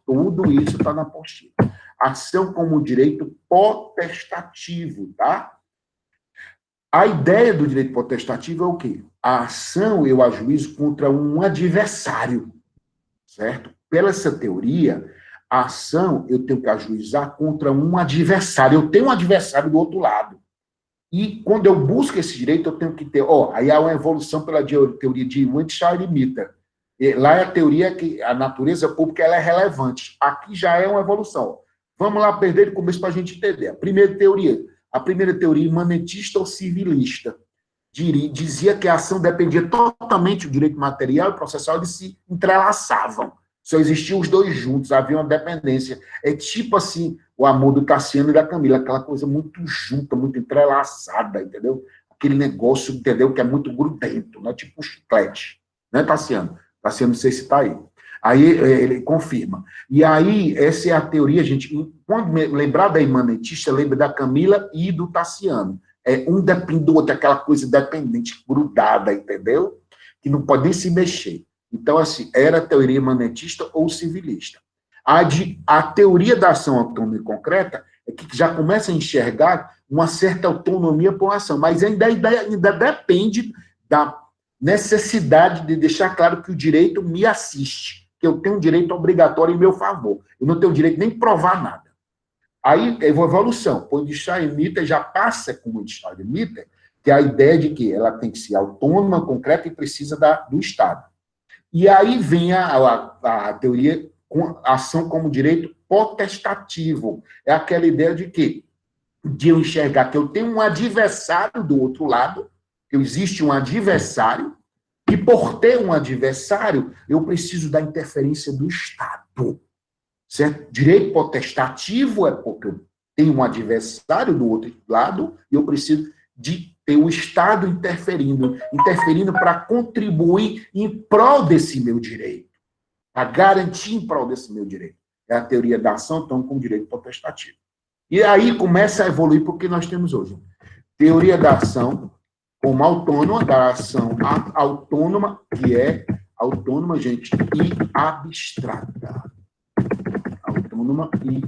tudo isso está na apostila. Ação como direito potestativo, tá? A ideia do direito potestativo é o quê? A ação eu ajuizo contra um adversário, certo? Pela essa teoria, A ação eu tenho que ajuizar contra um adversário. Eu tenho um adversário do outro lado. E quando eu busco esse direito, eu tenho que ter... aí há uma evolução pela teoria de Wendshire e Mitter. Lá é a teoria que a natureza pública ela é relevante. Aqui já é uma evolução. Vamos lá perder o começo para a gente entender. A primeira teoria imanentista ou civilista, dizia que a ação dependia totalmente do direito material e processual, eles se entrelaçavam. Só existiam os dois juntos, havia uma dependência. É tipo assim, o amor do Tassiano e da Camila, aquela coisa muito junta, muito entrelaçada, entendeu? Aquele negócio, entendeu, que é muito grudento, né? Tipo um chiclete. Né, Tassiano? Tassiano, não sei se está aí. Aí ele confirma. E aí, essa é a teoria, gente. Quando lembrar da imanentista, lembra da Camila e do Tassiano. Um depende do outro, aquela coisa dependente, grudada, entendeu? Que não pode nem se mexer. Então, assim, era a teoria imanentista ou civilista. A teoria da ação autônoma e concreta é que já começa a enxergar uma certa autonomia por ação, mas ainda depende da necessidade de deixar claro que o direito me assiste, que eu tenho um direito obrigatório em meu favor. Eu não tenho direito nem de provar nada. Aí, evolução. O Wendshire e Mitter já passa com o Wendshire e Mitter, que é a ideia de que ela tem que ser autônoma, concreta e precisa do Estado. E aí vem a teoria com ação como direito potestativo. É aquela ideia de que de eu enxergar que eu tenho um adversário do outro lado, que existe um adversário, e por ter um adversário, eu preciso da interferência do Estado. Certo? Direito potestativo é porque eu tenho um adversário do outro lado e eu preciso de ter o Estado interferindo para contribuir em prol desse meu direito, a garantir em prol desse meu direito. É a teoria da ação, então, com direito potestativo. E aí começa a evoluir para o que nós temos hoje. Teoria da ação como autônoma, da ação autônoma, que é autônoma, gente, e abstrata. Autônoma e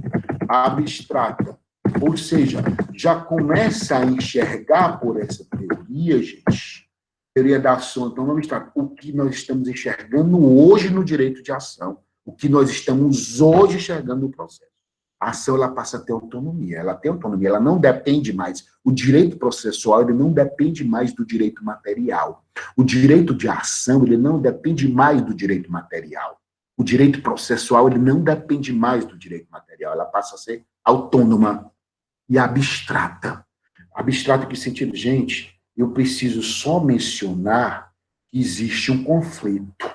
abstrata. Ou seja, já começa a enxergar por essa teoria, gente, teoria da ação autônoma abstrata, o que nós estamos enxergando hoje no direito de ação, o que nós estamos hoje enxergando no processo. A ação, ela passa a ter autonomia, ela tem autonomia, ela não depende mais, o direito processual, ele não depende mais do direito material. O direito de ação, ele não depende mais do direito material. O direito processual, ele não depende mais do direito material, ela passa a ser autônoma e abstrata. Abstrata em que sentido? Gente, eu preciso só mencionar que existe um conflito.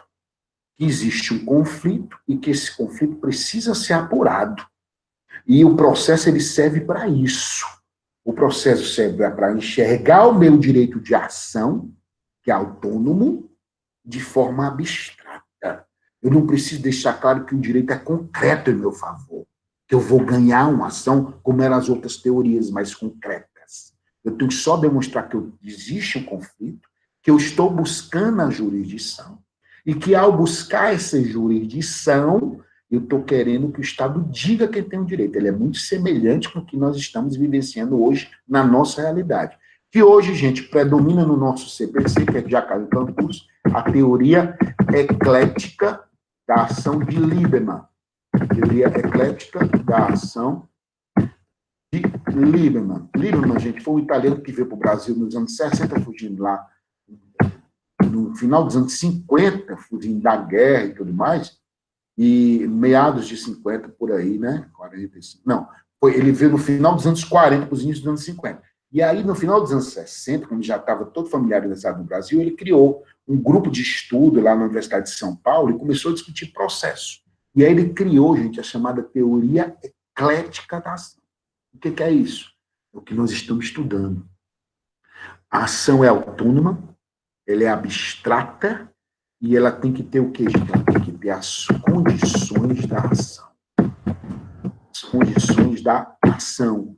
Que existe um conflito e que esse conflito precisa ser apurado. E o processo, ele serve para isso. O processo serve para enxergar o meu direito de ação, que é autônomo, de forma abstrata. Eu não preciso deixar claro que o direito é concreto em meu favor, que eu vou ganhar uma ação como eram as outras teorias mais concretas. Eu tenho que só demonstrar que existe um conflito, que eu estou buscando a jurisdição, e que ao buscar essa jurisdição, eu estou querendo que o Estado diga que tem o direito. Ele é muito semelhante com o que nós estamos vivenciando hoje na nossa realidade. Que hoje, gente, predomina no nosso CPC, que é de Jacques Campos, a teoria eclética da ação de Lieberman. Teoria eclética da ação de Lieberman. Lieberman, gente, foi um italiano que veio para o Brasil nos anos 60, fugindo lá, no final dos anos 50, fugindo da guerra e tudo mais, e meados de 50, por aí, né? 45. Não, ele veio no final dos anos 40, para os inícios dos anos 50. E aí, no final dos anos 60, quando já estava todo familiarizado no Brasil, ele criou um grupo de estudo lá na Universidade de São Paulo e começou a discutir processo. E aí ele criou, gente, a chamada teoria eclética da ação. O que é isso? É o que nós estamos estudando. A ação é autônoma, ela é abstrata, e ela tem que ter o quê, gente? Ela tem que ter as condições da ação. As condições da ação.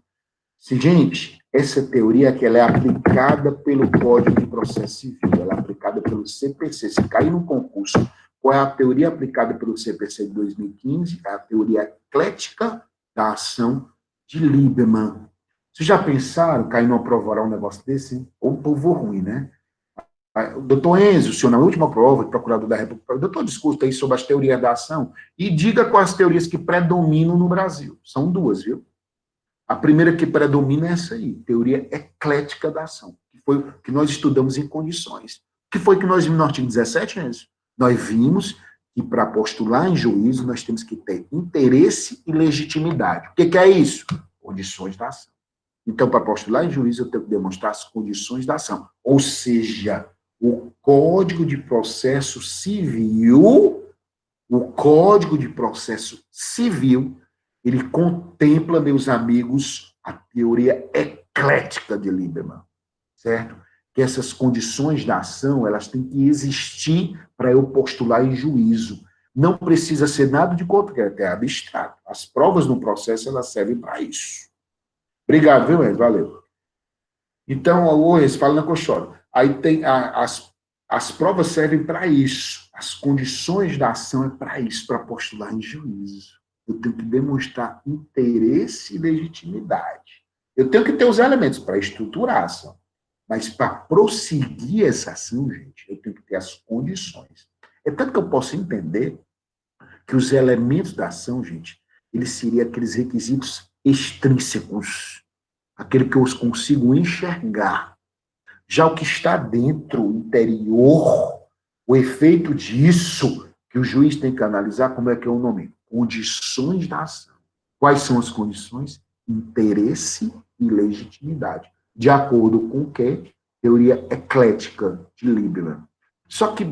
Gente, essa teoria que ela é aplicada pelo Código de Processo Civil, ela é aplicada pelo CPC. Se cair no concurso, qual é a teoria aplicada pelo CPC de 2015? É a teoria eclética da ação de Lieberman. Vocês já pensaram, cair numa prova oral um negócio desse? Ou um povo ruim, né? O doutor Enzo, o senhor, na última prova, procurador da República, doutor, discuta aí sobre as teorias da ação e diga quais as teorias que predominam no Brasil. São duas, viu? A primeira que predomina é essa aí, teoria eclética da ação, que foi o que nós estudamos em condições. O que foi que nós vimos no artigo 17, Enzo? Nós vimos que para postular em juízo nós temos que ter interesse e legitimidade. O que é isso? Condições da ação. Então, para postular em juízo, eu tenho que demonstrar as condições da ação. Ou seja, o Código de Processo Civil, ele contempla, meus amigos, a teoria eclética de Lieberman, certo? Que essas condições da ação, elas têm que existir para eu postular em juízo. Não precisa ser nada de concreto, é abstrato. As provas no processo, elas servem para isso. Obrigado, viu, Enzo? Valeu. Então, o Enzo, fala que eu choro. Aí tem as provas servem para isso. As condições da ação é para isso, para postular em juízo. Eu tenho que demonstrar interesse e legitimidade. Eu tenho que ter os elementos para estruturar a ação. Mas para prosseguir essa ação, gente, eu tenho que ter as condições. É tanto que eu posso entender que os elementos da ação, gente, eles seriam aqueles requisitos extrínsecos, aquele que eu consigo enxergar. Já o que está dentro, interior, o efeito disso, que o juiz tem que analisar, como é que é o nome? Condições da ação. Quais são as condições? Interesse e legitimidade. De acordo com o que? Teoria eclética de Lieberman. Só que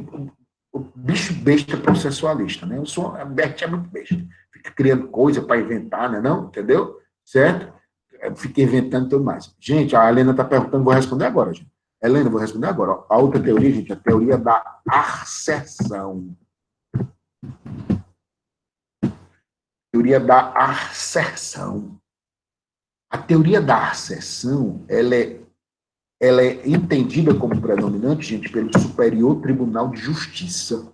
o bicho besta processualista, né? A Bert é muito besta. Fica criando coisa para inventar, né? Não? Entendeu? Certo? Fica inventando tudo mais. Gente, a Helena está perguntando, vou responder agora, gente. Helena, vou responder agora. A outra teoria, gente, é a teoria da asserção. Teoria da asserção. A teoria da asserção, ela é entendida como predominante, gente, pelo Superior Tribunal de Justiça.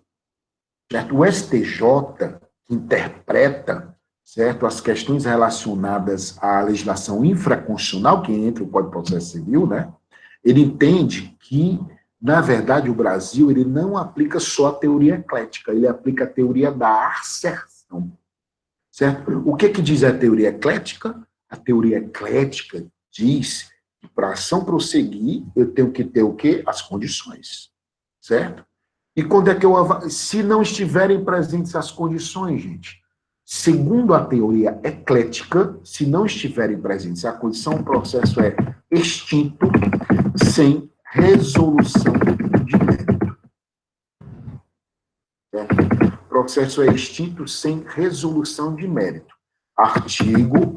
Certo? O STJ, que interpreta, certo, as questões relacionadas à legislação infraconstitucional, que entra o Código de Processo Civil, né? Ele entende que, na verdade, o Brasil ele não aplica só a teoria eclética, ele aplica a teoria da asserção. Certo? O que diz a teoria eclética? A teoria eclética diz que para a ação prosseguir, eu tenho que ter o quê? As condições. Certo? E quando é que se não estiverem presentes as condições, gente, segundo a teoria eclética, se não estiverem presentes a condição, o processo é extinto sem resolução de mérito. Certo? O processo é extinto sem resolução de mérito. Artigo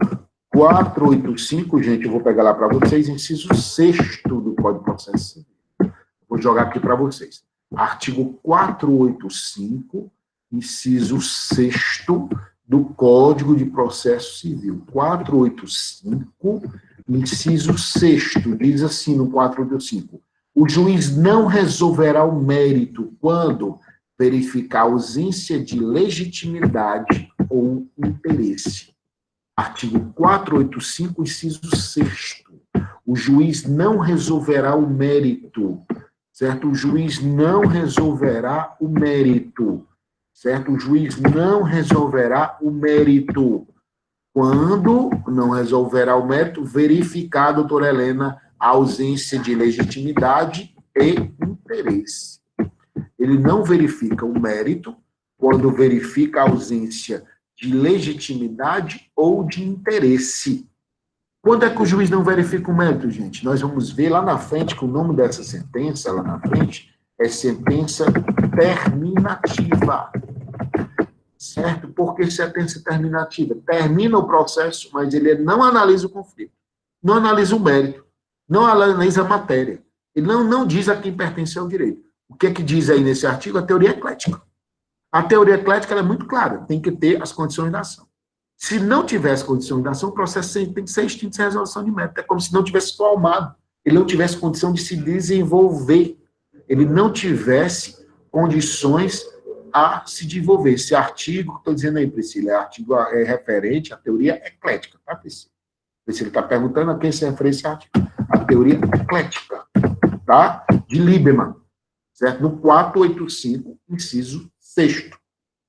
485, gente, eu vou pegar lá para vocês, inciso 6º do Código de Processo Civil. Vou jogar aqui para vocês. Artigo 485, inciso 6º do Código de Processo Civil. 485, inciso 6º, diz assim no 485. O juiz não resolverá o mérito quando verificar a ausência de legitimidade ou interesse. Artigo 485, inciso 6º. O juiz não resolverá o mérito, certo? O juiz não resolverá o mérito, certo? O juiz não resolverá o mérito. Quando não resolverá o mérito, verificar, doutora Helena, a ausência de legitimidade e interesse. Ele não verifica o mérito quando verifica a ausência de legitimidade ou de interesse. Quando é que o juiz não verifica o mérito, gente? Nós vamos ver lá na frente que o nome dessa sentença, lá na frente, é sentença terminativa. Certo? Por que sentença terminativa? Termina o processo, mas ele não analisa o conflito, não analisa o mérito, não analisa a matéria. Ele não diz a quem pertence ao direito. O que é que diz aí nesse artigo? A teoria eclética. A teoria eclética ela é muito clara, tem que ter as condições da ação. Se não tivesse condições da ação, o processo tem que ser extinto sem resolução de mérito. É como se não tivesse formado, ele não tivesse condição de se desenvolver, ele não tivesse condições a se desenvolver. Esse artigo, que estou dizendo aí, Priscila, é referente à teoria eclética, tá, Priscila? Priscila está perguntando a quem se refere esse artigo. A teoria eclética, tá? De Lieberman. certo? No 485, inciso 6º.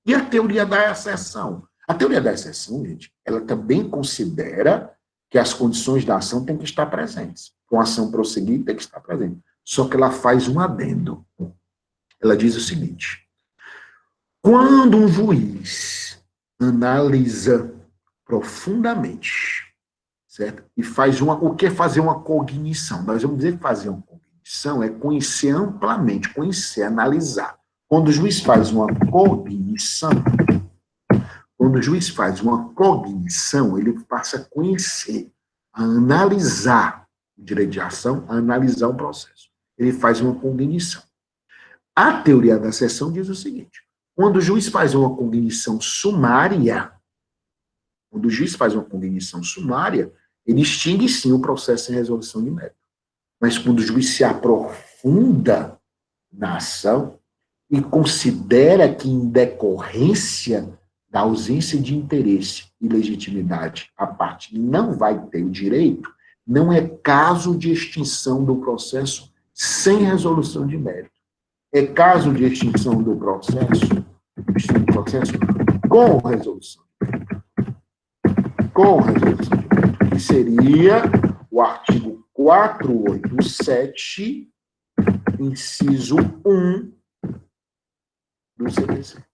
E a teoria da exceção? A teoria da exceção, gente, ela também considera que as condições da ação têm que estar presentes. Com a ação prosseguir, tem que estar presente. Só que ela faz um adendo. Ela diz o seguinte: quando um juiz analisa profundamente, certo? E faz o que é fazer uma cognição? Nós vamos dizer que fazer uma cognição é conhecer amplamente, conhecer, analisar. Quando o juiz faz uma cognição, ele passa a conhecer, a analisar o direito de ação, a analisar o processo. Ele faz uma cognição. A teoria da exceção diz o seguinte: quando o juiz faz uma cognição sumária, ele extingue sim o processo em resolução de mérito. Mas quando o juiz se aprofunda na ação e considera que, em decorrência da ausência de interesse e legitimidade, a parte não vai ter o direito, não é caso de extinção do processo sem resolução de mérito. É caso de extinção do processo com resolução de mérito. Com resolução de mérito, que seria o artigo 487, inciso 1 do CPC.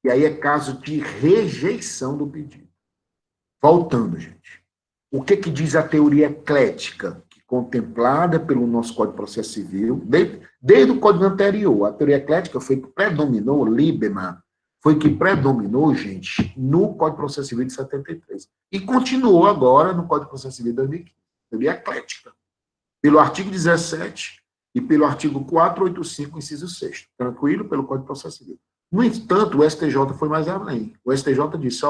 E aí é caso de rejeição do pedido. Voltando, gente. O que diz a teoria eclética, que contemplada pelo nosso Código de Processo Civil, desde o Código anterior? A teoria eclética foi que predominou, Lieberman, foi que predominou, gente, no Código de Processo Civil de 73. E continuou agora no Código de Processo Civil de 2015. Teoria eclética. Pelo artigo 17 e pelo artigo 485, inciso 6º. Tranquilo? Pelo Código de Processo Civil. No entanto, o STJ foi mais além. O STJ disse,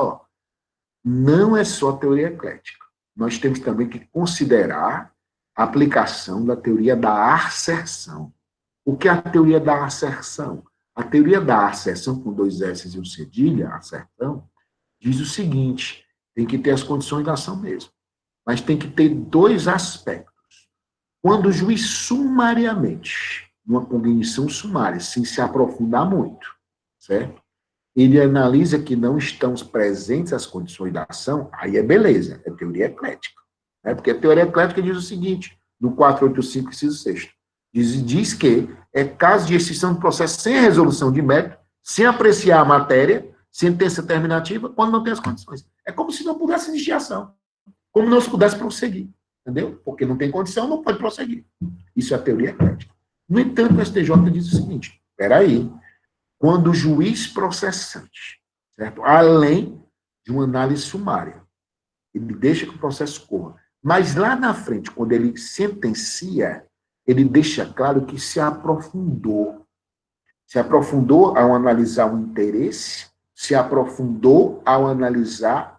não é só teoria eclética. Nós temos também que considerar a aplicação da teoria da asserção. O que é a teoria da asserção? A teoria da asserção, com 2 S e um cedilha, asserção, diz o seguinte: tem que ter as condições da ação mesmo. Mas tem que ter 2 aspectos. Quando o juiz sumariamente, numa cognição sumária, sem se aprofundar muito, certo? Ele analisa que não estão presentes as condições da ação, aí é beleza, é teoria eclética. Né? Porque a teoria eclética diz o seguinte, no 485, inciso 6º, diz que é caso de extinção do processo sem resolução de mérito, sem apreciar a matéria, sentença terminativa, quando não tem as condições. É como se não pudesse existir ação, como não se pudesse prosseguir, entendeu? Porque não tem condição, não pode prosseguir. Isso é a teoria eclética. No entanto, o STJ diz o seguinte, espera aí, quando o juiz processante, certo? Além de uma análise sumária, ele deixa que o processo corra. Mas lá na frente, quando ele sentencia, ele deixa claro que se aprofundou. Se aprofundou ao analisar o interesse, se aprofundou ao analisar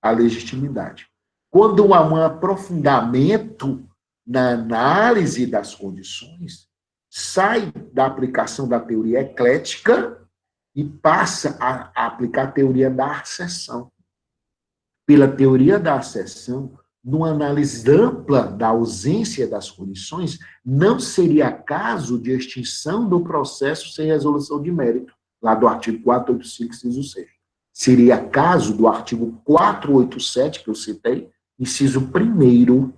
a legitimidade. Quando há um aprofundamento na análise das condições, sai da aplicação da teoria eclética e passa a aplicar a teoria da asserção. Pela teoria da asserção, numa análise ampla da ausência das condições, não seria caso de extinção do processo sem resolução de mérito, lá do artigo 485, inciso 6. Seria caso do artigo 487, que eu citei, inciso 1º,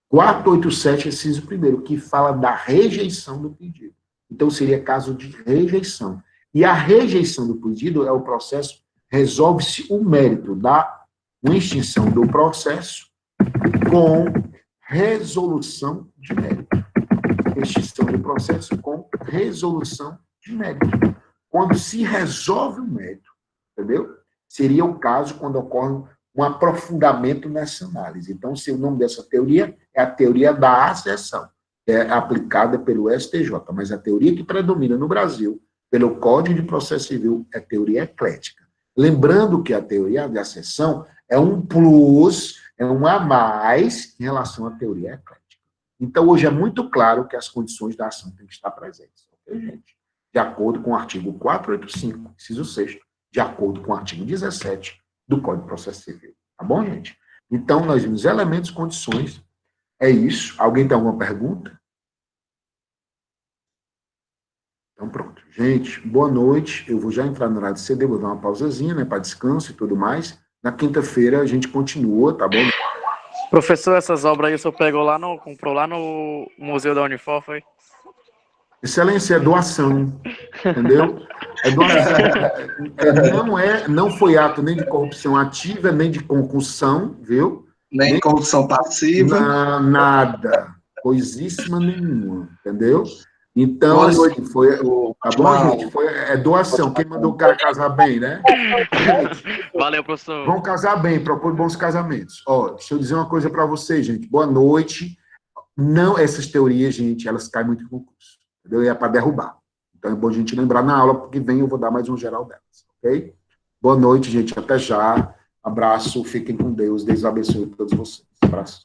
487, inciso 1º, que fala da rejeição do pedido. Então, seria caso de rejeição. E a rejeição do pedido é o processo, resolve-se o mérito da extinção do processo com resolução de mérito. Extinção do processo com resolução de mérito. Quando se resolve o mérito, entendeu? Seria o caso quando ocorre um aprofundamento nessa análise. Então, o nome dessa teoria é a teoria da asserção, que é aplicada pelo STJ, mas a teoria que predomina no Brasil, pelo Código de Processo Civil, é a teoria eclética. Lembrando que a teoria da asserção é um plus, é um a mais em relação à teoria eclética. Então, hoje é muito claro que as condições da ação têm que estar presentes, ok, gente? De acordo com o artigo 485, inciso 6º, de acordo com o artigo 17 do Código de Processo Civil. Tá bom, gente? Então, nós vimos elementos, condições. É isso. Alguém tem alguma pergunta? Gente, boa noite. Eu vou já entrar no horário de CD, vou dar uma pausazinha, né, para descanso e tudo mais. Na quinta-feira a gente continua, tá bom? Professor, essas obras aí o senhor comprou lá no Museu da Unifor, foi? Excelência, é doação, entendeu? É doação. Não foi ato nem de corrupção ativa, nem de concussão, viu? Nem corrupção passiva. Nada. Coisíssima nenhuma, entendeu? Então, assim, foi. Tá bom, gente? É doação. Quem mandou o cara casar bem, né? Valeu, professor. Vão casar bem, propõe bons casamentos. Ó, deixa eu dizer uma coisa para vocês, gente. Boa noite. Não, essas teorias, gente, elas caem muito em concurso. Entendeu? E é para derrubar. Então é bom a gente lembrar na aula, porque vem eu vou dar mais um geral delas. Ok? Boa noite, gente. Até já. Abraço. Fiquem com Deus. Deus abençoe todos vocês. Abraço.